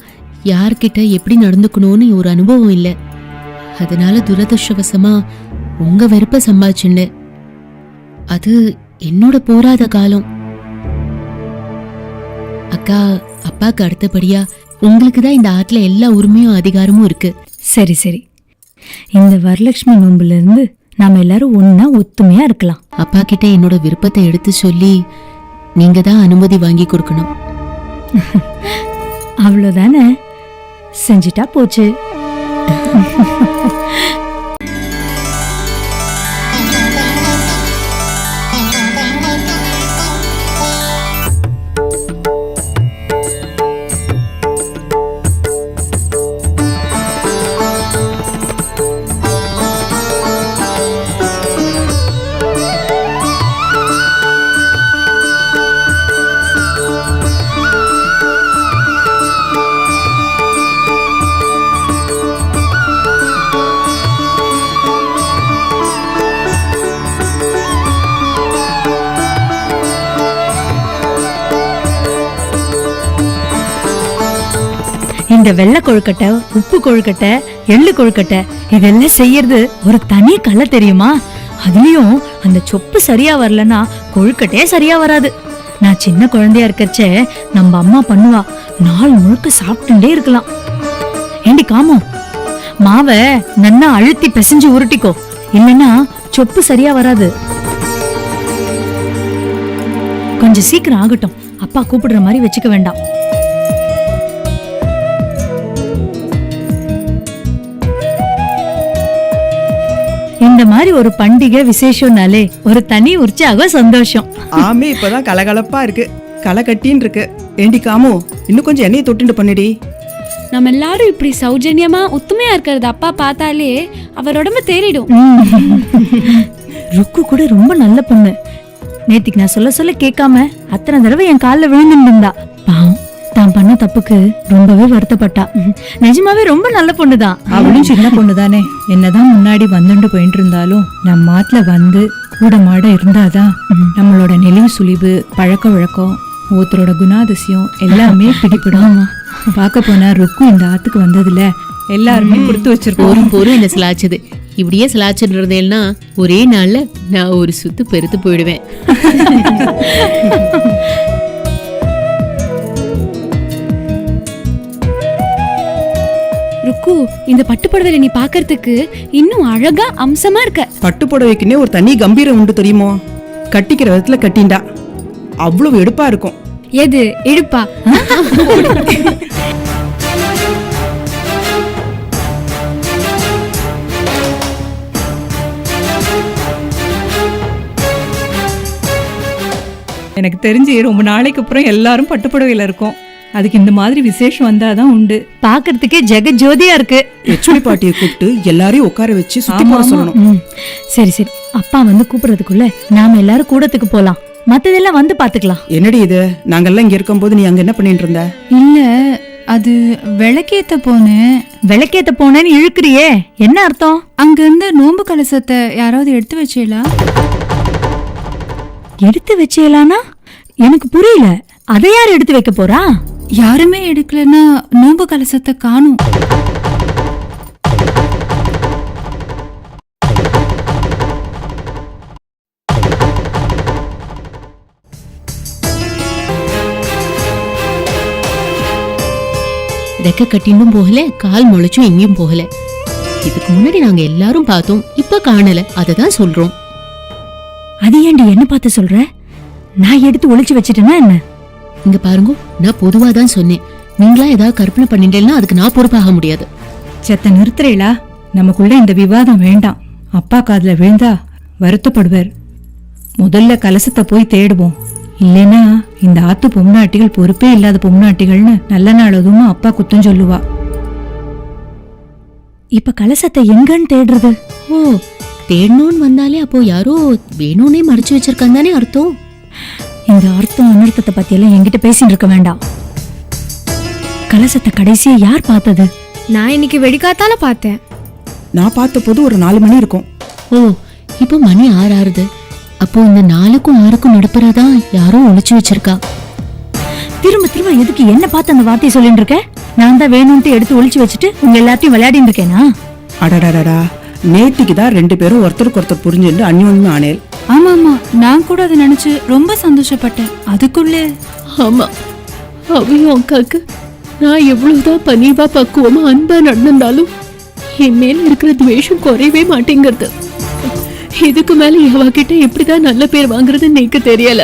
யார்கிட்ட எப்படி நடந்துக்கணும்னு ஒரு அனுபவம் இல்லை. அதனால துரதிருஷ்டவசமா உங்க வெறுப்ப சம்பாதிச்சுட்டேன். அது என்னோட போராத காலம். அக்கா, அப்பாக்கு அடுத்தபடியா உங்களுக்கு தான் இந்த ஆத்துல எல்லா உரிமையும் அதிகாரமும் இருக்கு. சரி சரி, இந்த வரலட்சுமி நோம்புல இருந்து நாம எல்லாரும் ஒன்னா ஒத்துமையா இருக்கலாம். அப்பா கிட்ட என்னோட விருப்பத்தை எடுத்து சொல்லி நீங்க தான் அனுமதி வாங்கி கொடுக்கணும். அவ்வளோதானே, செஞ்சிட்டா போச்சு. இந்த வெள்ளை கொழுக்கட்டை, உப்பு கொழுக்கட்டை, எள்ளு கொழுக்கட்டை இதெல்லாம் செய்யறது ஒரு தனி கலை தெரியுமா? அதுலயும் அந்த சொப்பு சரியா வரலன்னா கொழுக்கட்டையே சரியா வராது. நான் சின்ன குழந்தையா இருக்கச்சே நம்ம அம்மா பண்ணுவா, நாள் முழுக்க சாப்பிட்டுட்டே இருக்கலாம். ஏண்டி காமோ, மாவை நன்னா அழுத்தி பிசைஞ்சு உருட்டிக்கோ, இல்லைன்னா சொப்பு சரியா வராது. கொஞ்சம் சீக்கிரம் ஆகட்டும், அப்பா கூப்பிடுற மாதிரி வச்சுக்க வேண்டாம். இந்த மாதிரி ஒரு பண்டிகை விசேஷம்னாலே ஒரு தனி உற்சாகம், சந்தோஷம். ஆமே இப்பதான் கலகலப்பா இருக்கு, களை கட்டின்னு இருக்கு. ஏண்டி காமு, இன்னும் கொஞ்சம் எண்ணெயை தொட்டுண்டு பண்ணிடி. நம்ம எல்லாரும் இப்படி சௌஜன்யமா ஒத்துமையா இருக்கிறது அப்பா பார்த்தாலே அவர் உடம்பு தேறிடும். ருக்கு கூட ரொம்ப நல்ல பொண்ணு. நேத்திக்கு நான் சொல்ல சொல்ல கேட்காம அத்தனை தடவை என் காலில் விழுந்துட்டு இருந்தா. பாவம், தான் பண்ண தப்புக்கு ரொம்பவே வருத்தப்பட்டா. நிஜமாவே ரொம்ப நல்ல பொண்ணுதான். அவளும் சின்ன பொண்ணு தானே. என்னதான் முன்னாடி வந்துட்டு போயிட்டு இருந்தாலும் நம்ம ஆத்துல வந்து கூட மாட இருந்தாதான் நம்மளோட நெளிவு சுழிவு, பழக்க வழக்கம், ஒருத்தரோட குணாதிசயம் எல்லாமே பிடிப்படும். பார்க்க போனா ருக்கு இந்த ஆத்துக்கு வந்ததுல எல்லாருமே கொடுத்து வச்சிருக்கோம். போரும் என்ன சிலாச்சுது. இப்படியே சிலாச்சுன்றதேன்னா ஒரே நாள்ல நான் ஒரு சுத்து பெருத்து போயிடுவேன். ருக்கு, இந்த பட்டுப்புடவையில நீ பாக்குறதுக்கு இன்னும் அழகா அம்சமா இருக்க. பட்டு புடவைக்குன்னே ஒரு தனி கம்பீரம் உண்டு தெரியுமோ. கட்டிக்கிற விதத்துல கட்டிண்டா அவ்வளவு எடுப்பா இருக்கும். எது எடுப்பா? எனக்கு தெரிஞ்சு ரொம்ப நாளைக்கு அப்புறம் எல்லாரும் பட்டுப்புடவையில இருக்கோம். அதுக்கு இந்த மாதிரி விசேஷம் வந்தாதான் உண்டு. பாக்குறதுக்கே ஜெக ஜோதியா இருக்கு. லட்சுமி பாட்டியை கூப்பிட்டு எல்லாரையும் உட்கார வச்சு சுத்தி போட சொல்லணும். சரி சரி, அப்பா வந்து கூப்பிடுறதுக்குள்ள நாம எல்லாரும் கூடத்துக்கு போலாம். மத்ததெல்லாம் வந்து பாத்துக்கலாம். என்னடி இது, நாங்கெல்லாம் இங்க இருக்கும் போது நீ அங்க என்ன பண்ணிட்டு இருந்த? இல்ல, அது விளக்கேத்த போனேன். விளக்கேத்த போனேன்னு இழுக்கிறியே, என்ன அர்த்தம்? அங்க இருந்து நோம்பு கலசத்தை யாராவது எடுத்து வச்சேலா? எடுத்து வச்சேலானா எனக்கு புரியல. அதை யார் எடுத்து வைக்க போறா? யாருமே எடுக்கலன்னா நோம்பு கலசத்தை காணும். ரெக்க கட்டிண்டும் போகல, கால் முளைச்சும் எங்கேயும் போகல. இதுக்கு முன்னாடி நாங்க எல்லாரும் பார்த்தோம், இப்ப காணல. அததான் சொல்றோம். அது ஏண்டி என்ன பார்த்து சொல்ற? நான் எடுத்து ஒளிச்சு வச்சிட்டேன்னா என்ன? இங்க பாருங்க, நான் பொதுவா தான் சொன்னேன். நீங்களா ஏதாவது கற்பனை பண்ணிட்டேன்னா அதுக்கு நான் பொறுப்பாக முடியாது. செத்த நிறுத்துறீங்களா? நமக்குள்ள இந்த விவாதம் வேண்டாம். அப்பா காதுல விழுந்தா வருத்தப்படுவார். முதல்ல கலசத்தை போய் தேடுவோம். இல்லைன்னா இந்த ஆத்து பொம்னாட்டிகள் பொறுப்பே இல்லாத பொம்னாட்டிகள்னு நல்ல நாள் அதுவும் அப்பா குத்தம் சொல்லுவா. இப்ப கலசத்தை எங்கன்னு தேடுறது? ஓ, தேடணும்னு வந்தாலே அப்போ யாரோ வேணும்னே மறைச்சு வச்சிருக்காங்க தானே அர்த்தம். இந்த அர்த்தம் அனர்த்தத்தை பத்தி எல்லாம் என்கிட்ட பேசிட்டு இருக்க வேண்டாம். கலசத்தை கடைசியா யார் பார்த்தது? நான் இன்னைக்கு வெடிக்காத்தால பார்த்தேன். நான் பார்த்த போது ஒரு 4 மணி இருக்கும். ஓ, இப்போ மணி 6 ஆறுது. அப்போ இந்த 4க்கும் 6க்கும் நடுப்புறதா யாரோ ஒளிச்சு வச்சிருக்கா. திரும்ப திரும்ப எதுக்கு என்ன பார்த்து அந்த வார்த்தையை சொல்லிட்டு இருக்க? நான் தான் வேணும்ட்டு எடுத்து ஒளிச்சு வச்சுட்டு உங்க எல்லாத்தையும் விளையாடிட்டு இருக்கேனா? அடடடடா, நேத்திக்கு தான் 2 பேரும் ஒருத்தருக்கு ஒருத்தர் புரிஞ்சுட்டு அந்யோன்யமா ஆனேல். ஆமா ஆமா, நான் கூட அதை நினைச்சு ரொம்ப சந்தோஷப்பட்டேன். அதுக்குள்ள ஆமா, அவையும் அக்காக்கு நான் எவ்வளவுதான் பணிவா பக்குவமா அன்பா நடந்தாலும் என் மேல இருக்கிற துவேஷம் குறையவே மாட்டேங்கிறது. இதுக்கு மேல அவகிட்ட எப்படிதான் நல்ல பேர் வாங்குறதுன்னு எனக்கு தெரியல.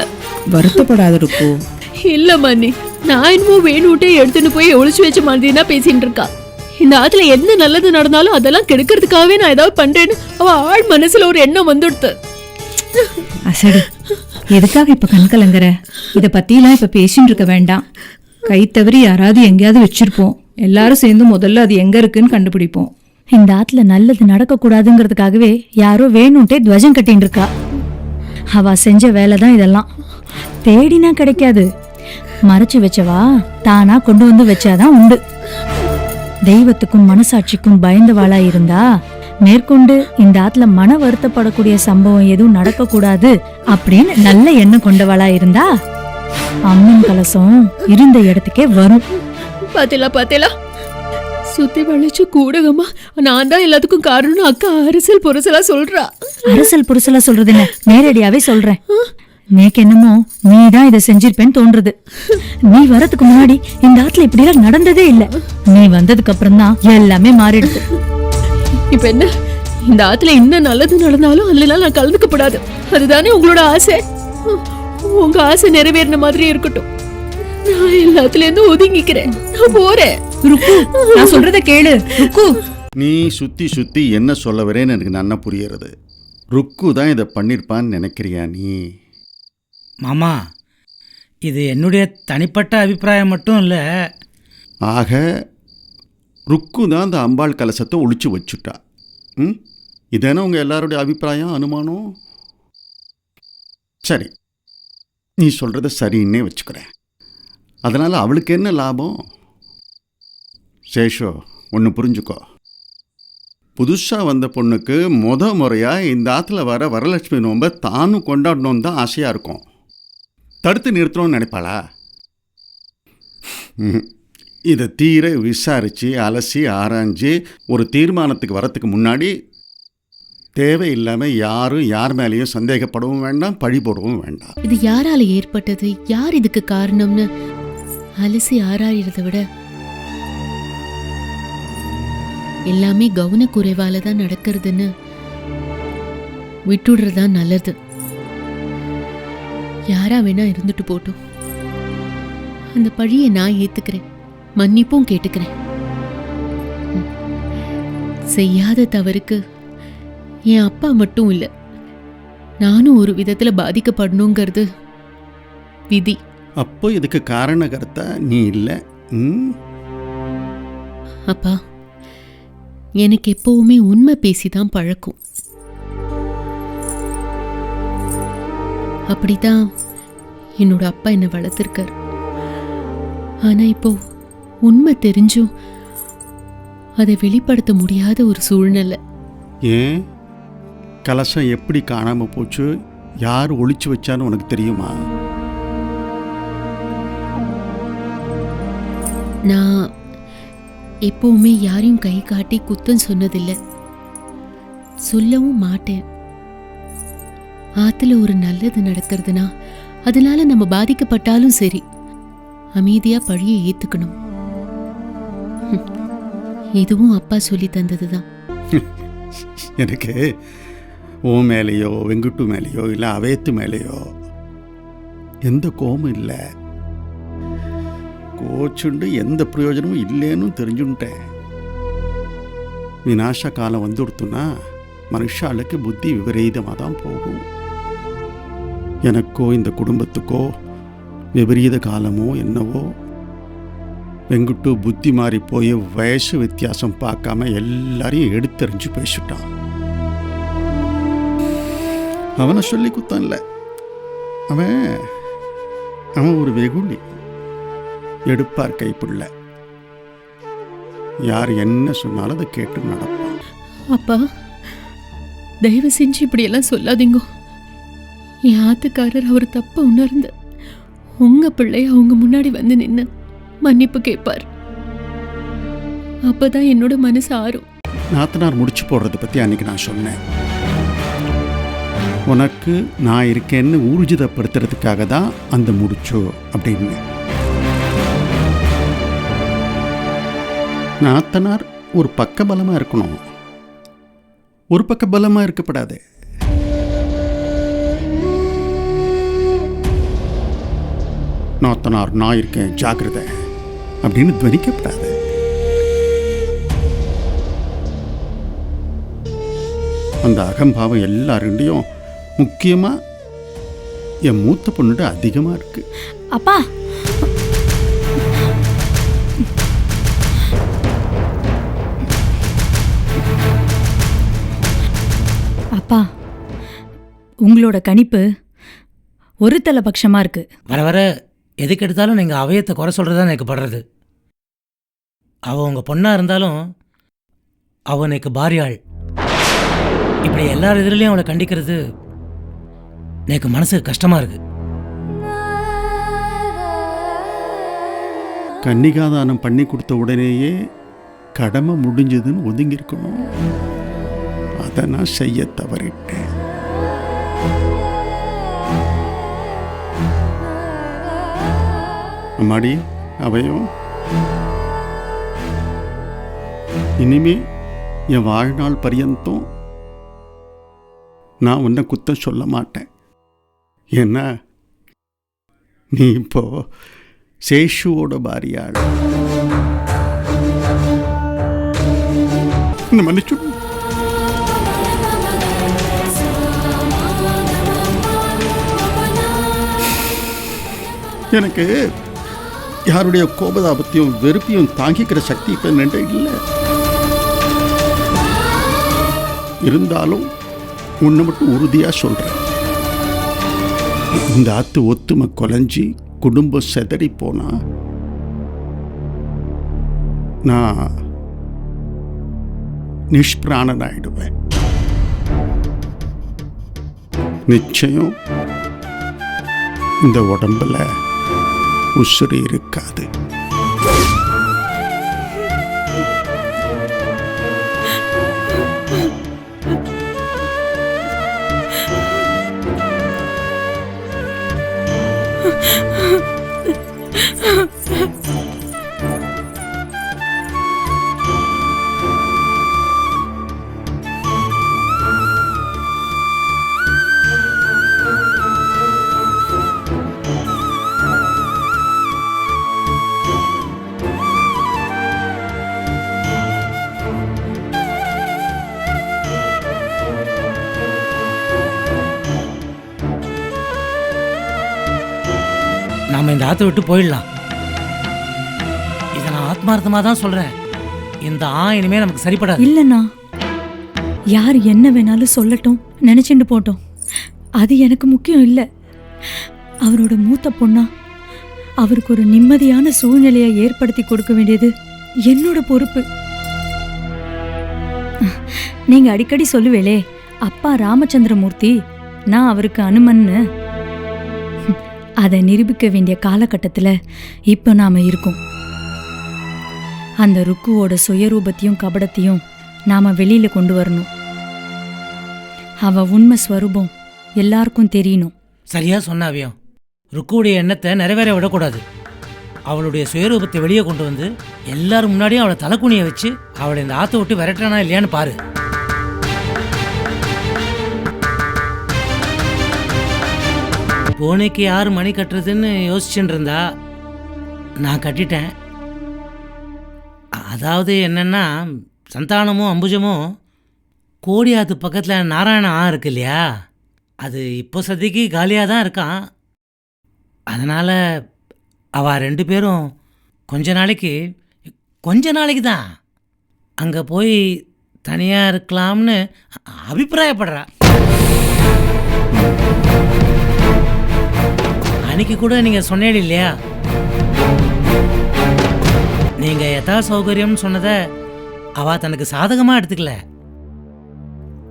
வருத்தப்படாத இருக்கும். இல்ல மன்னி, நான் என்னமோ வேணுட்டே எடுத்துட்டு போய் ஒளிச்சு வச்ச மாதிரி தான் பேசிட்டு இருக்கா. இந்த ஆத்துல என்ன நல்லது நடந்தாலும் அதெல்லாம் கெடுக்கிறதுக்காகவே நான் ஏதாவது பண்றேன்னு அவ ஆள் மனசுல ஒரு எண்ணம் வந்துடுத்து. அசடு, எதுக்காக இப்ப கண்கலங்குற? இத பத்திலாம் இப்ப பேசிட்டு இருக்க வேண்டாம். கை தவறி யாராவது எங்கேயாவது வச்சிருப்போம். எல்லாரும் சேர்ந்து முதல்ல அது எங்க இருக்குன்னு கண்டுபிடிப்போம். இந்த ஆத்துல நல்லது நடக்க கூடாதுங்கிறதுக்காகவே யாரோ வேணும்ட்டே துவஜம் கட்டின்னு இருக்கா. அவ செஞ்ச வேலைதான் இதெல்லாம். தேடினா கிடைக்காது. மறைச்சு வச்சவா தானா கொண்டு வந்து வச்சாதான் உண்டு. தெய்வத்துக்கும் மனசாட்சிக்கும் பயந்தவாளா இருந்தா மேற்கொண்டு இந்த ஆத்துல மன வருத்தப்படக்கூடிய சம்பவம் எதுவும் நடக்க கூடாது அப்படின்னு நல்ல எண்ணம் கொண்டவளா இருந்தா அம்மன் கலசம் இருந்த இடத்துக்கே வரும். பாத்தீங்களா பாத்தீங்களா, சுத்தி வளைச்சு கூடகமா நான் தான் எல்லாத்துக்கும் காரணம் அக்கா அரசியல் புரசலா சொல்றா. அரசல் புரசலா சொல்றது என்ன, நேரடியாவே சொல்றேன். நேக்கு என்னமோ நீ தான் இதை செஞ்சிருப்பேன்னு தோன்றது. நீ வரதுக்கு முன்னாடி இந்த ஆத்துல இப்படி எல்லாம் நடந்ததே இல்ல. நீ வந்ததுக்கு அப்புறம் தான் எல்லாமே மாறிடுது. இப்ப என்ன, இந்த ஆத்துல என்ன நல்லது நடந்தாலும் அதுல நான் கலந்துக்கப்படாது, அதுதானே உங்களோட ஆசை? உங்க ஆசை நிறைவேறின மாதிரி இருக்கட்டும். நான் எல்லாத்துல இருந்து ஒதுங்கிக்கிறேன், நான் போறேன். ருக்கு, நான் சொல்றத கேளு ருக்கு. நீ சுற்றி சுற்றி என்ன சொல்ல வரேன்னு எனக்கு நன்னா புரியுறது. ருக்கு தான் இதை பண்ணியிருப்பான்னு நினைக்கிறியா நீ? மாமா, இது என்னுடைய தனிப்பட்ட அபிப்பிராயம் மட்டும் இல்லை. ஆக ருக்கு தான் அந்த அம்பாள் கலசத்தை ஒழிச்சு வச்சுட்டா. இதானே உங்கள் எல்லாருடைய அபிப்பிராயம், அனுமானம்? சரி, நீ சொல்கிறத சரின்னே வச்சுக்கிறேன். அதனால் அவளுக்கு என்ன லாபம்? சேஷோ, ஒன்று புரிஞ்சுக்கோ. புதுசாக வந்த பொண்ணுக்கு முறையாக இந்த ஆற்றுல வர வரலட்சுமி நோன்பை தானும் கொண்டாடணுன்னு தான் ஆசையாக இருக்கும். தடுத்து நிறுத்தணும்னு நினைப்பாளா? இதை தீர விசாரித்து அலசி ஆராய்ஞ்சு ஒரு தீர்மானத்துக்கு வரத்துக்கு முன்னாடி தேவையில்லாமல் யாரும் யார் மேலேயும் சந்தேகப்படவும் வேண்டாம், பழி போடவும் வேண்டாம். இது யாரால ஏற்பட்டது, யார் இதுக்கு காரணம்னு அலசி ஆராயறதை விட எல்லாமே கவனக்குறைவால தான் நடக்கிறதுன்னு விட்டுடுறதா நல்லது. யாரா வேணா இருந்துட்டு போட்டும், அந்த பழியை நான் ஏத்துக்கிறேன், மன்னிப்பும் கேட்டுக்கிறேன். செய்யாத தவறுக்கு என் அப்பா மட்டும் இல்லை, நானும் ஒரு விதத்துல பாதிக்கப்படணுங்கிறது விதி. அப்போ இதுக்கு காரணகர்த்தா நீ இல்லை. அப்பா, எனக்கு எப்பவுமே உண்மை பேசிதான் பழக்கம். அப்படிதான் என்னோட அப்பா என்னை வளர்த்திருக்கார். ஆனா இப்போ உண்மை தெரிஞ்சும் அதை வெளிப்படுத்த முடியாத ஒரு சூழ்நிலை. ஏன்? கலசம் எப்படி காணாமல் போச்சு, யார் ஒழிச்சு வச்சான்னு உனக்கு தெரியுமா? நான் எப்பவுமே யாரையும் கை காட்டி குத்தம் சொன்னதில்லை, சொல்லவும் மாட்டேன். ஆத்துல ஒரு நல்லது நடக்கிறதுனா அதனால நம்ம பாதிக்கப்பட்டாலும் சரி, அமைதியா பழியை ஏத்துக்கணும். இதுவும் அப்பா சொல்லி தந்ததுதான். எனக்கு ஓ மேலேயோ வெங்குட்டு மேலேயோ இல்லை அவேத்து மேலேயோ எந்த கோபமும் இல்லை. கோச்சுண்டு எந்த பிரயோஜனமும் இல்லைன்னு தெரிஞ்சுட்டேன். விநாச காலம் வந்துடுத்துனா மனுஷாளுக்கு புத்தி விபரீதமாக தான் போகும். எனக்கோ இந்த குடும்பத்துக்கோ விபரீத காலமோ என்னவோ, வெங்குட்டு புத்தி மாறி போய் வயசு வித்தியாசம் பார்க்காம எல்லாரையும் எடுத்தறிஞ்சு பேசிட்டான். அவனை சொல்லி குத்தான் இல்லை, அவன் ஒரு வெகுளி, எடுப்பார் கைப்புள்ள. யார் என்ன சொன்னாலும் அதை கேட்டு நடப்பான். அப்பா, தயவு செஞ்சு இப்படியெல்லாம் சொல்லாதீங்க. என் ஆத்துக்காரர் அவர் தப்ப உணர்ந்து உங்க பிள்ளை அவங்க முன்னாடி வந்து நின்று மன்னிப்பு கேட்பார். அப்பதான் என்னோட மனசு ஆறும். நாத்தனார் முடிச்சு போடுறதை பற்றி அன்னைக்கு நான் சொன்னேன். உனக்கு நான் இருக்கேன்னு ஊர்ஜிதப்படுத்துறதுக்காக தான் அந்த முடிச்சோ அப்படின்னு. நாத்தனார் ஒரு பக்க பலமாக இருக்கணும், ஒரு பக்க பலமாக இருக்கப்படாது. நாத்தனார் நான் இருக்கேன் ஜாக்கிரதை அப்படின்னு துவனிக்கப்படாது. அந்த அகம்பாவம் எல்லாருடையும் முக்கியமாக என் மூத்த பொண்ணுட அதிகமாக இருக்கு. அப்பா, அப்பா, உங்களோட கணிப்பு ஒரு தலைபட்சமாக இருக்கு. வர வர எதுக்கு எடுத்தாலும் நீங்கள் அவையத்தை குறை சொல்கிறது தான் எனக்கு படுறது. அவள் உங்கள் பொண்ணாக இருந்தாலும் அவள் எனக்கு பாரியாள். இப்படி எல்லார் எதிரிலையும் அவளை கண்டிக்கிறது எனக்கு மனசுக்கு கஷ்டமாக இருக்கு. கன்னிகாதானம் பண்ணி கொடுத்த உடனேயே கடமை முடிஞ்சதுன்னு ஒதுங்கியிருக்கணும். அதை நான் செய்ய தவறிட்டேன். அம்மாடி அவையும் இனிமே என் வாழ்நாள் பரியந்தம் நான் உன்னை குத்தம் சொல்ல மாட்டேன். ஏன்னா நீ இப்போ சேஷுவோட பாரியாள். மன்னிச்சு. எனக்கு யாருடைய கோபதாபத்தையும் வெறுப்பையும் தாங்கிக்கிற சக்தி இப்போ நின்று இல்லை. இருந்தாலும் ஒன்று மட்டும் உறுதியாக சொல்கிறேன். இந்த ஆத்து ஒத்துமை கொலைஞ்சி குடும்பம் செதறி போனா நான் நிஷ்பிராணன் ஆயிடுவேன். நிச்சயம் இந்த உடம்புல உசுறு இருக்காது. நாம் இந்த ஆற்றை விட்டு போயிடலாம். இதை நான் ஆத்மார்த்தமாக தான் சொல்கிறேன். இந்த இனிமே நமக்கு சரிப்படாது. இல்லைண்ணா, யார் என்ன வேணாலும் சொல்லட்டும், நினச்சிட்டு போட்டோம். அது எனக்கு முக்கியம் இல்லை. அவரோட மூத்த பொண்ணா அவருக்கு ஒரு நிம்மதியான சூழ்நிலையை ஏற்படுத்தி கொடுக்க வேண்டியது என்னோட பொறுப்பு. நீங்கள் அடிக்கடி சொல்லுவேளே, அப்பா ராமச்சந்திரமூர்த்தி, நான் அவருக்கு அனுமன்னு. அதை நிரூபிக்க வேண்டிய காலகட்டத்தில் இப்போ நாம் இருக்கோம். அந்த ருக்குவோட சுயரூபத்தையும் கபடத்தையும் நாம் வெளியில் கொண்டு வரணும். அவ உண்மை ஸ்வரூபம் எல்லாருக்கும் தெரியணும். சரியாக சொன்னாவியம். ருக்குவுடைய எண்ணத்தை நிறைவேற விடக்கூடாது. அவளுடைய சுயரூபத்தை வெளியே கொண்டு வந்து எல்லாரும் முன்னாடியும் அவளை தலைக்குனியை வச்சு அவளை இந்த ஆற்றை விட்டு விரட்டானா இல்லையான்னு பாரு. பூனைக்கு யார் மணி கட்டுறதுன்னு யோசிச்சுட்டு இருந்தா நான் கட்டிட்டேன். அதாவது என்னென்னா, சந்தானமும் அம்புஜமும் கோடியாத்து பக்கத்தில் நாராயண இருக்கு இல்லையா, அது இப்போ சதிக்கு காலியாக தான் இருக்கான். அதனால் அவள் 2 பேரும் கொஞ்ச நாளைக்கு தான் அங்கே போய் தனியாக இருக்கலாம்னு அபிப்பிராயப்படுறா. அன்னைக்கு கூட நீங்கள் சொன்னேன் இல்லையா, நீங்கள் யதா சௌகரியம்னு சொன்னதை அவள் தனக்கு சாதகமாக எடுத்துக்கல.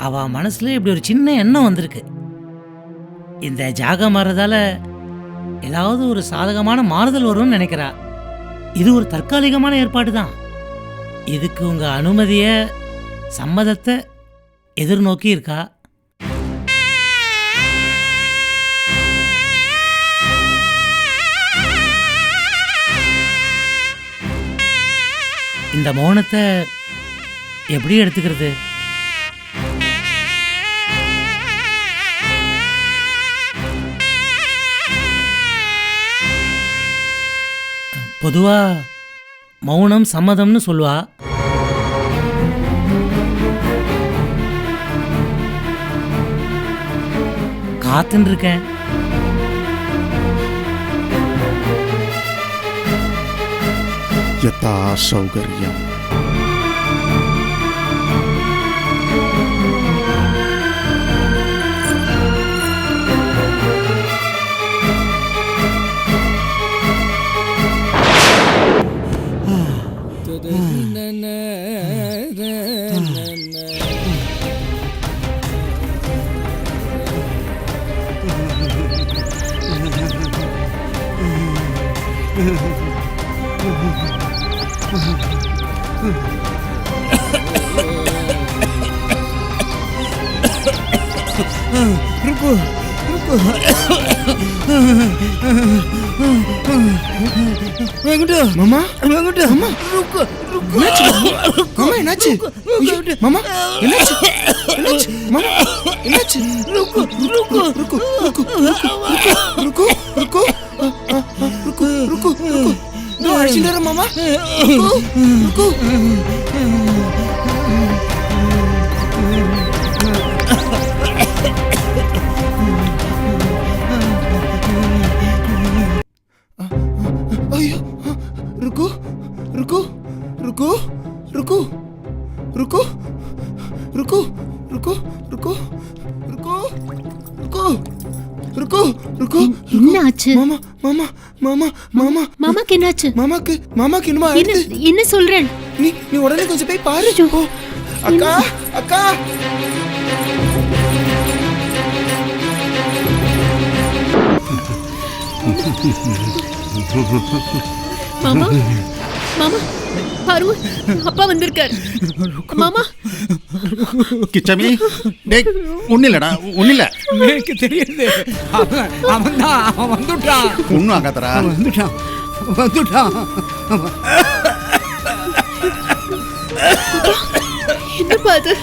அவள் மனசில் இப்படி ஒரு சின்ன எண்ணம் வந்திருக்கு. இந்த ஜாகம் மாறுறதால ஏதாவது ஒரு சாதகமான மாறுதல் வரும்னு நினைக்கிறா. இது ஒரு தற்காலிகமான ஏற்பாடு தான். இதுக்கு உங்கள் அனுமதியை, சம்மதத்தை எதிர்நோக்கி இருக்கா. இந்த மௌனத்தை எப்படி எடுத்துக்கிறது? பொதுவா மௌனம் சம்மதம்னு சொல்லுவா. காத்துன்னு இருக்கேன். யதா சௌகரியம். रुको रुको வெங்கடா மாமா வெங்கடா மாமா रुको रुको மாமா என்னாச்சு மாமா என்னாச்சு என்னாச்சு மாமா என்னாச்சு रुको रुको रुको रुको रुको रुको रुको रुको रुको दो அடிச்சிட்டாரா மாமா रुको अयो रुको रुको रुको रुको रुको रुको रुको रुको रुको रुको रुको रुको என்னாச்சு மாமா மாமா மாமா மாமா மாமாக்கு என்னாச்சு மாமாக்கு என்னமா ஆயிடுச்சு என்ன சொல்றேன் நீ உடனே கொஞ்சம் போய் பாரு ஓ, அக்கா அக்கா மாமா மாமா பாரு அப்பா வந்திருக்கார் மாமா கிச்சமி டேய் ஒன்னில்லடா ஒன்னில்ல எனக்கு தெரியுது அவன் தான் அவன் வந்துட்டான் ஒன்றும் ஆகாதரா வந்துட்டான் வந்துட்டான் என்னப்பா அது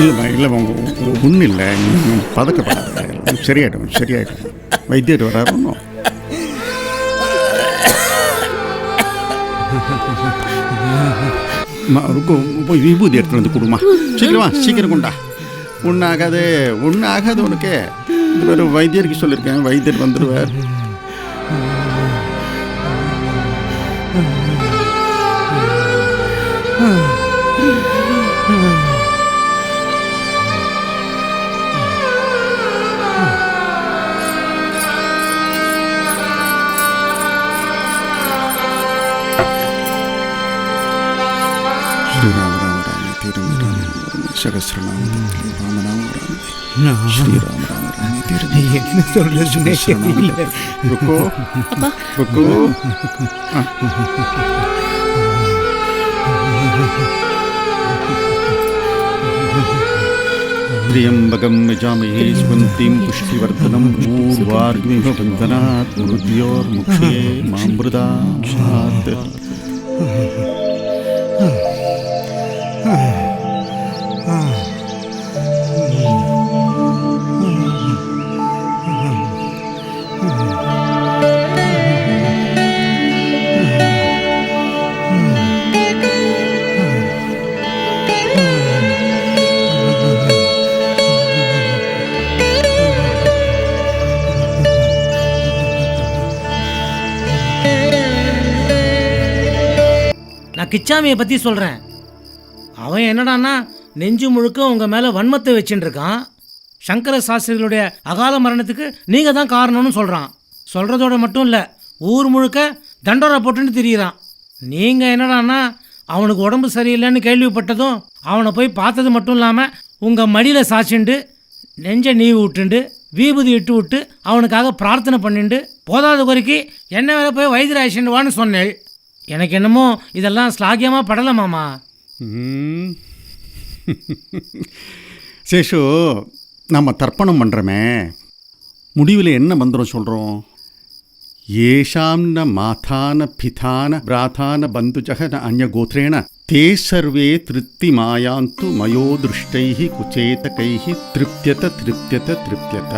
இல்லைம்மா இல்லைம்மா ஒன்றும் இல்லை நீ பதக்கப்படாத சரியாயிடும் சரியாயிடும் வைத்தியர் வராரு ஒன்றும் போய் விபூதி எடுத்துட்டு வந்து கொடுமா சீக்கிரமா சீக்கிரம் கொண்டா ஒன்றும் ஆகாது உனக்கு இந்த மாதிரி வைத்தியருக்கு சொல்லியிருக்கேன் வைத்தியர் வந்துடுவார் என்ன சொல்றதுன்னே தெரியல रुको रुको त्र्यंबकं यजामहे सुगन्धिं पुष्टिवर्धनं ऊर्वार्ग्मिव वन्दनात् मृत्योर्मुखे मामृतात् நான் கிச்சாமியை பற்றி சொல்கிறேன். அவன் என்னடான்னா நெஞ்சு முழுக்க உங்கள் மேலே வன்மத்தை வச்சுட்டு இருக்கான். சங்கர சாஸ்திரிகளுடைய அகால மரணத்துக்கு நீங்கள் தான் காரணம்னு சொல்கிறான். சொல்கிறதோட மட்டும் இல்லை, ஊர் முழுக்க தண்டோரா போட்டுன்னு திரியிறான். நீங்கள் என்னடான்னா அவனுக்கு உடம்பு சரியில்லைன்னு கேள்விப்பட்டதும் அவனை போய் பார்த்தது மட்டும் இல்லாமல் உங்கள் மடியில் சாய்ச்சிண்டு நெஞ்சை நீவி விட்டுண்டு வீபூதி இட்டு விட்டு அவனுக்காக பிரார்த்தனை பண்ணிண்டு போதாத குறைக்கு என்ன வேலை போய் வைத்தியராஜன்வான்னு சொன்னேள். எனக்கு என்னமோ இதெல்லாம் ஸ்லாகியமாக படலை மாமா. சேஷு, நம்ம தர்ப்பணம் பண்ணுறோமே, முடிவில் என்ன மந்திரம் சொல்கிறோம்? ஏஷாம் ந மாதான பிதான பிராதான பந்துஜக ந அந்ய கோத்ரேண தே சர்வே திருப்தி மாயாந்து மயோ திருஷ்டைஹி குச்சேதகைஹி திருப்தியத திருப்தியத திருப்தியத.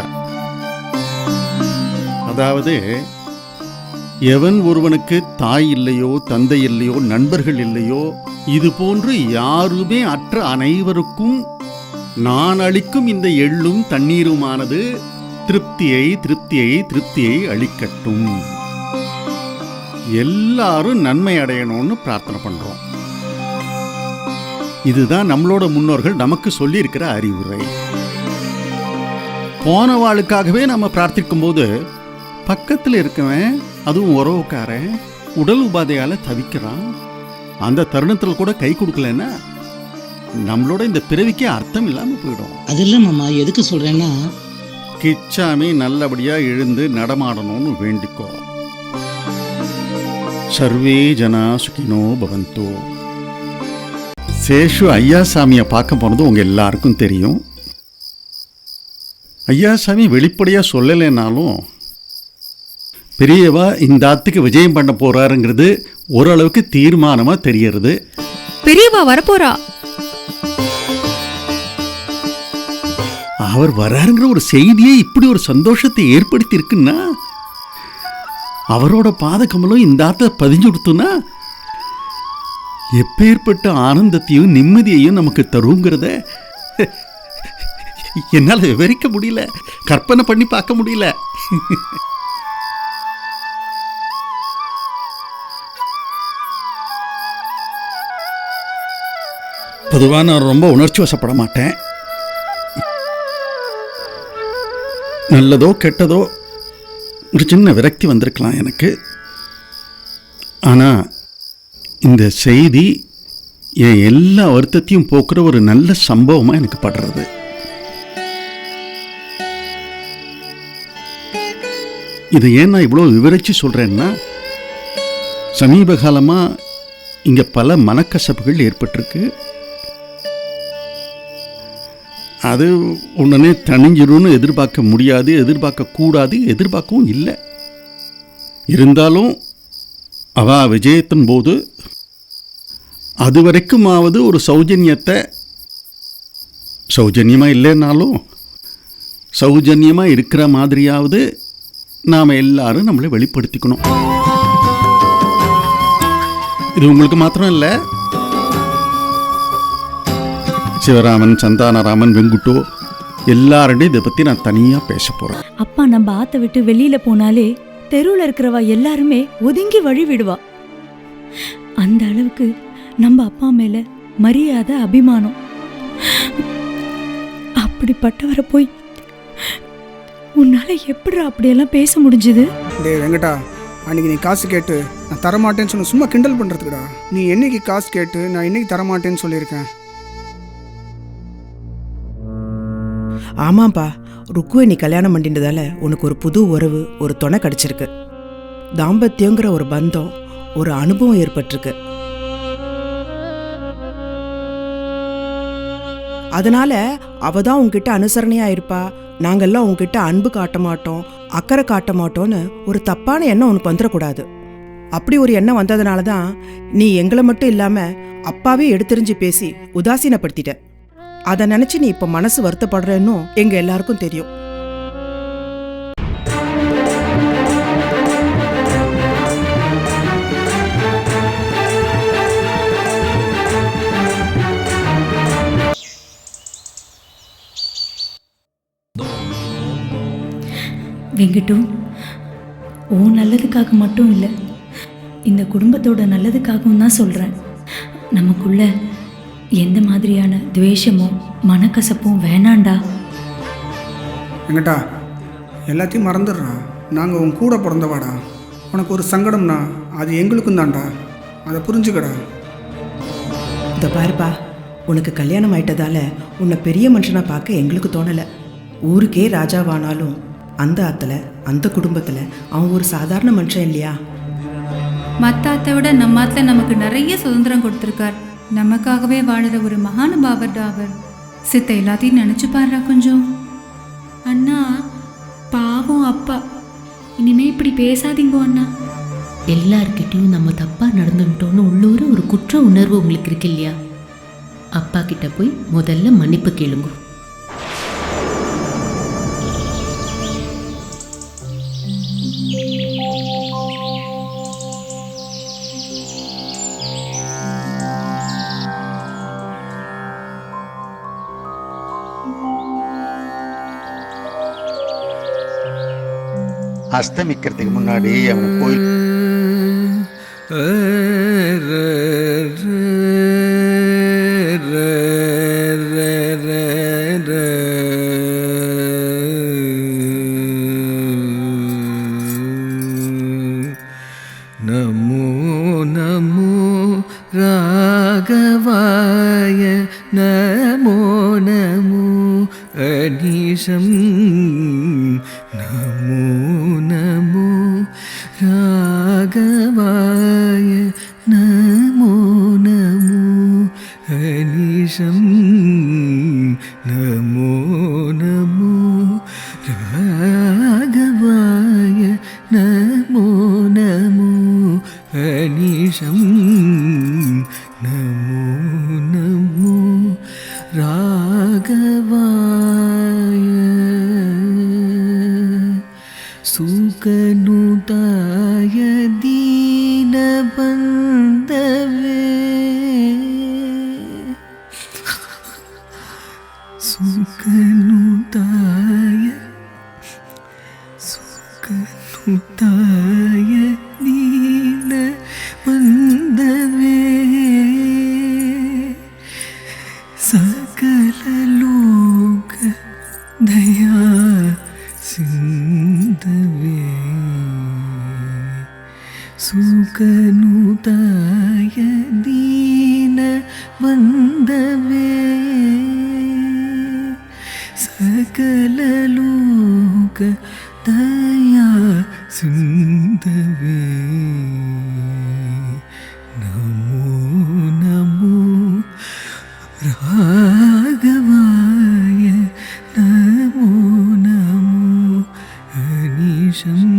அதாவது, எவன் ஒருவனுக்கு தாய் இல்லையோ தந்தை இல்லையோ நண்பர்கள் இல்லையோ இது போன்று யாருமே அற்ற அனைவருக்கும் நான் அளிக்கும் இந்த எள்ளும் தண்ணீருமானது திருப்தியை திருப்தியை திருப்தியை அளிக்கட்டும். எல்லாரும் நன்மை அடையணும்னு பிரார்த்தனை பண்றோம். இதுதான் நம்மளோட முன்னோர்கள் நமக்கு சொல்லி இருக்கிற அறிவுரை. போன வாளுக்காகவே நம்ம பிரார்த்திக்கும் போது பக்கத்தில் இருக்கவன், அதுவும் உறவுக்காரன், உடல் உபாதையால தவிக்கிறான். அந்த தருணத்தில் கூட கை கொடுக்கலன்னா நம்மளோட இந்த பிறவிக்கே அர்த்தம் இல்லாமல் போயிடும். அது இல்லை மாமா, எதுக்கு சொல்றேன்னா, கிச்சாமி நல்லபடியா எழுந்து நடமாடணும்னு வேண்டிக்கோ. சர்வே ஜனா சுகினோ பவந்தோ. சேஷு ஐயாசாமியை பார்க்க போனது உங்கள் எல்லாருக்கும் தெரியும். ஐயாசாமி வெளிப்படையாக சொல்லலைன்னாலும் பெரியவா இந்த ஆத்துக்கு விஜயம் பண்ண போறாருங்கிறது ஓரளவுக்கு தீர்மானமாக தெரியறது. பெரியவா வரப்போறா. அவர் வராருங்கிற ஒரு செய்தியை இப்படி ஒரு சந்தோஷத்தை ஏற்படுத்தி இருக்குன்னா அவரோட பாதகமலும் இந்த ஆத்த பதிஞ்சு கொடுத்தோன்னா எப்பேற்பட்ட ஆனந்தத்தையும் நிம்மதியையும் நமக்கு தருங்கிறத என்னால் விவரிக்க முடியல, கற்பனை பண்ணி பார்க்க முடியல. பொதுவாக நான் ரொம்ப உணர்ச்சி வசப்பட மாட்டேன். நல்லதோ கெட்டதோ ஒரு சின்ன விரக்தி வந்திருக்கலாம் எனக்கு. ஆனால் இந்த செய்தி என் எல்லா வருத்தத்தையும் போக்குற ஒரு நல்ல சம்பவமாக எனக்கு படுறது. இதை ஏன் நான் இவ்வளோ விவரித்து சொல்கிறேன்னா, சமீப காலமாக இங்கே பல மனக்கசப்புகள் ஏற்பட்டிருக்கு. அது உடனே தணிஞ்சிரும்னு எதிர்பார்க்க முடியாது, எதிர்பார்க்கக்கூடாது, எதிர்பார்க்கவும் இல்லை. இருந்தாலும் அவ விஜயத்தின் போது அது வரைக்குமாவது ஒரு சௌஜன்யத்தை, சௌஜன்யமாக இல்லைன்னாலும் சௌஜன்யமாக இருக்கிற மாதிரியாவது நாம் எல்லாரும் நம்மளை வெளிப்படுத்திக்கணும். இது உங்களுக்கு மாத்திரம் இல்லை, சிவராமன், சந்தானராமன், வெங்குட்டோ எல்லாருடையும் இதை பற்றி நான் தனியாக பேச போகிறேன். அப்பா நம்ம ஆத்த விட்டு வெளியில போனாலே தெருவில் இருக்கிறவா எல்லாருமே ஒதுங்கி வழி விடுவா. அந்த அளவுக்கு நம்ம அப்பா மேல மரியாதை, அபிமானம். அப்படிப்பட்டவரை போய் உன்னால எப்படி அப்படியெல்லாம் பேச முடிஞ்சது? டேய் வெங்கடா, அன்னைக்கு நீ காசு கேட்டு நான் தரமாட்டேன்னு சொன்ன சும்மா கிண்டல் பண்ணுறதுக்குடா. நீ என்னைக்கு காசு கேட்டு நான் இன்னைக்கு தரமாட்டேன்னு சொல்லியிருக்கேன். ஆமாப்பா, ருக்குவை நீ கல்யாணம் பண்ணிட்டதால உனக்கு ஒரு புது உறவு, ஒரு துணை கிடைச்சிருக்கு. தாம்பத்தியங்கிற ஒரு பந்தம், ஒரு அனுபவம் ஏற்பட்டிருக்கு. அதனால அவ தான் உங்ககிட்ட அனுசரணையா இருப்பா. நாங்கெல்லாம் உங்ககிட்ட அன்பு காட்ட மாட்டோம், அக்கறை காட்ட மாட்டோம்னு ஒரு தப்பான எண்ணம் உனக்கு வந்துடக்கூடாது. அப்படி ஒரு எண்ணம் வந்ததுனால தான் நீ எங்களை மட்டும் இல்லாம அப்பாவே எடுத்தெறிஞ்சு பேசி உதாசீனப்படுத்திட்ட. அதை நினைச்சு நீ இப்ப மனசு வருத்தப்படுறேன்னு எங்க எல்லாருக்கும் தெரியும். வெங்கட்டு, ஓ நல்லதுக்காக மட்டும் இல்லை, இந்த குடும்பத்தோட நல்லதுக்காகவும் தான் சொல்கிறேன். நமக்குள்ள எந்த மாதிரியான துவேஷமும் மனக்கசப்பும் வேணாண்டா. வெங்கடா, எல்லாத்தையும் மறந்துடுறா. நாங்கள் உன் கூட பிறந்தவாடா. உனக்கு ஒரு சங்கடம்னா அது எங்களுக்கும் தான்டா, அதை புரிஞ்சுக்கடா. இந்த பாருப்பா, உனக்கு கல்யாணம் ஆயிட்டதால உன்னை பெரிய மனுஷனா பார்க்க எங்களுக்கு தோணலை. ஊருக்கே ராஜாவானாலும் அந்த ஆத்துல, அந்த குடும்பத்தில் அவன் ஒரு சாதாரண மனுஷன் இல்லையா? மற்ற ஆத்தை விட நம்ம ஆத்துல நமக்கு நிறைய சுதந்திரம் கொடுத்துருக்கார். நமக்காகவே வாழுற ஒரு மகானுபாவர் அவர். சித்த எல்லாத்தையும் நினச்சி பாடுறா கொஞ்சம். அண்ணா பாவம் அப்பா, இனிமே இப்படி பேசாதீங்க அண்ணா. எல்லார்கிட்டையும் நம்ம தப்பா நடந்துட்டோன்னு உள்ளூர ஒரு குற்ற உணர்வு உங்களுக்கு இருக்கு இல்லையா? அப்பா கிட்ட போய் முதல்ல மன்னிப்பு கேளுங்க. அஸ்தமிக்கிறதுக்கு முன்னாடி அவனை போய் நமோ நமோ ராகவாய நமோ நமோ அனிஷம் நமோ நமோ ராகவாய நமோ நமோ நமோ நமோ ராகவாய சுகனுதாய தீனபந்தவே சுகனுதாய சுகனுதாய தீனபந்தவே சகல லோக தயா சிந்தவே சுகனுதாய தீன வந்தவே சகல லோக தயா சிந்தவே நமோ நமோ ராகவாய நமோ நமோ அனிஷம்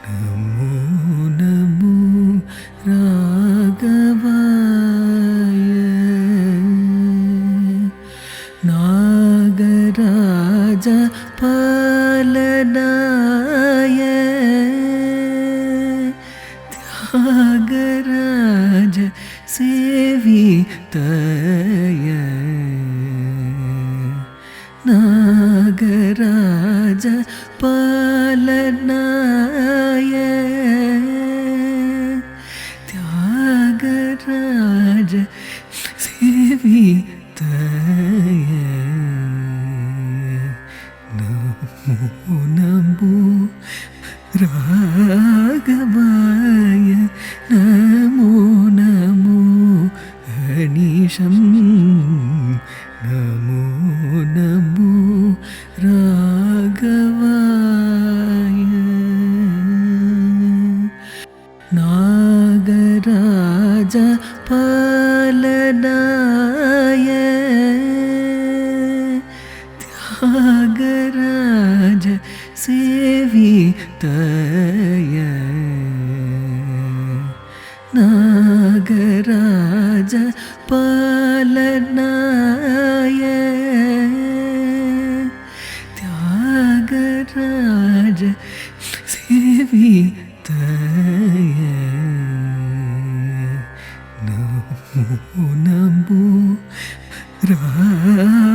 நமோ நமோ ராகவாய நாகராஜ பாலனாய தியாகராஜ சேவிதாய நாகராஜ பாலனாய தியாகராஜ சேவிதாய நமோ நமோ ராகவாய நமோ நமோ அனிஷம் நமோ நமோ ராகவாய நாகராஜ பாலனாய தியாகராஜ சேவிதாய நாகராஜ பாலனாய தியாகராஜ சேவிதாய நமோ நமோ ராகவாய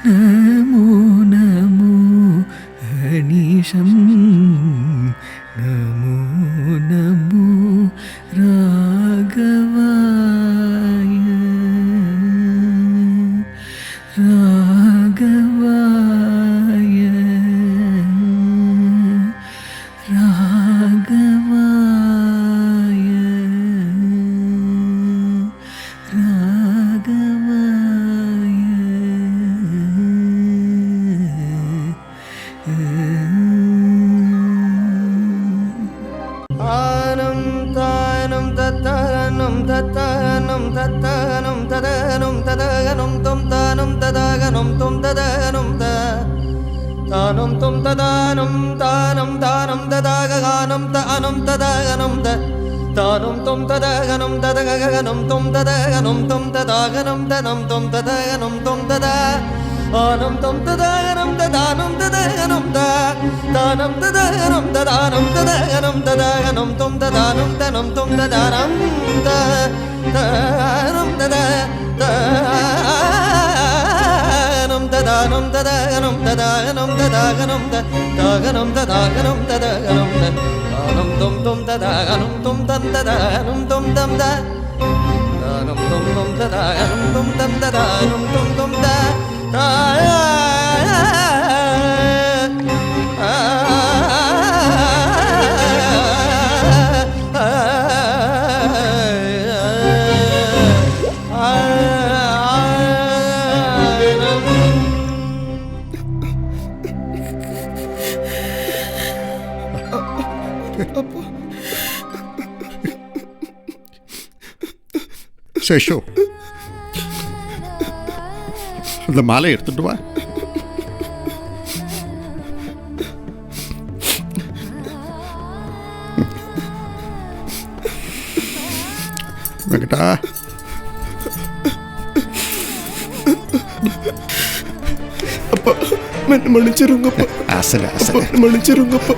நமோ நமோ அனிஷம் நமோ நமோ ராகவாய ராகவாய ராகவாய ஆனம் தானம் தத்தானம் தத்தானம் தத்தானம் ததனம் ததகனம் தொம் தானம் ததாகனம் தொம் ததனம் தானம் தொம் ததானம் தானம் தானம் ததாகனம் தானம் ததாகனம் தானம் தொம் ததகனம் ததகனம் தொம் ததகனம் தொம் ததாகனம் தனம் தொம் ததகனம் தொம் ததா ஆனம் தொம் ததாகனம் ததானம் ததகனம் தானம் ததகனம் ததானம் ததகனம் ததகனம் தொம் ததானம் தனம் தொம் ததானம் தானம் ததா தானம் ததானம் ததகனம் ததாகனம் ததாகனம் தாகனம் ததாகனம் ததகனம் தானம் தொம் தொம் ததாகனம் தொம் தம் ததாகனம் தொம் தம் தானம் தொம் தொம் ததாகனம் தொம் தம் ததாகனம் தொம் தொம் சேஷு, அந்த மாலை எடுத்துட்டு வா. வெங்கடா அப்பா மன்னிச்சிருங்கப்பா. அசல அசல மன்னிச்சிருங்கப்பா.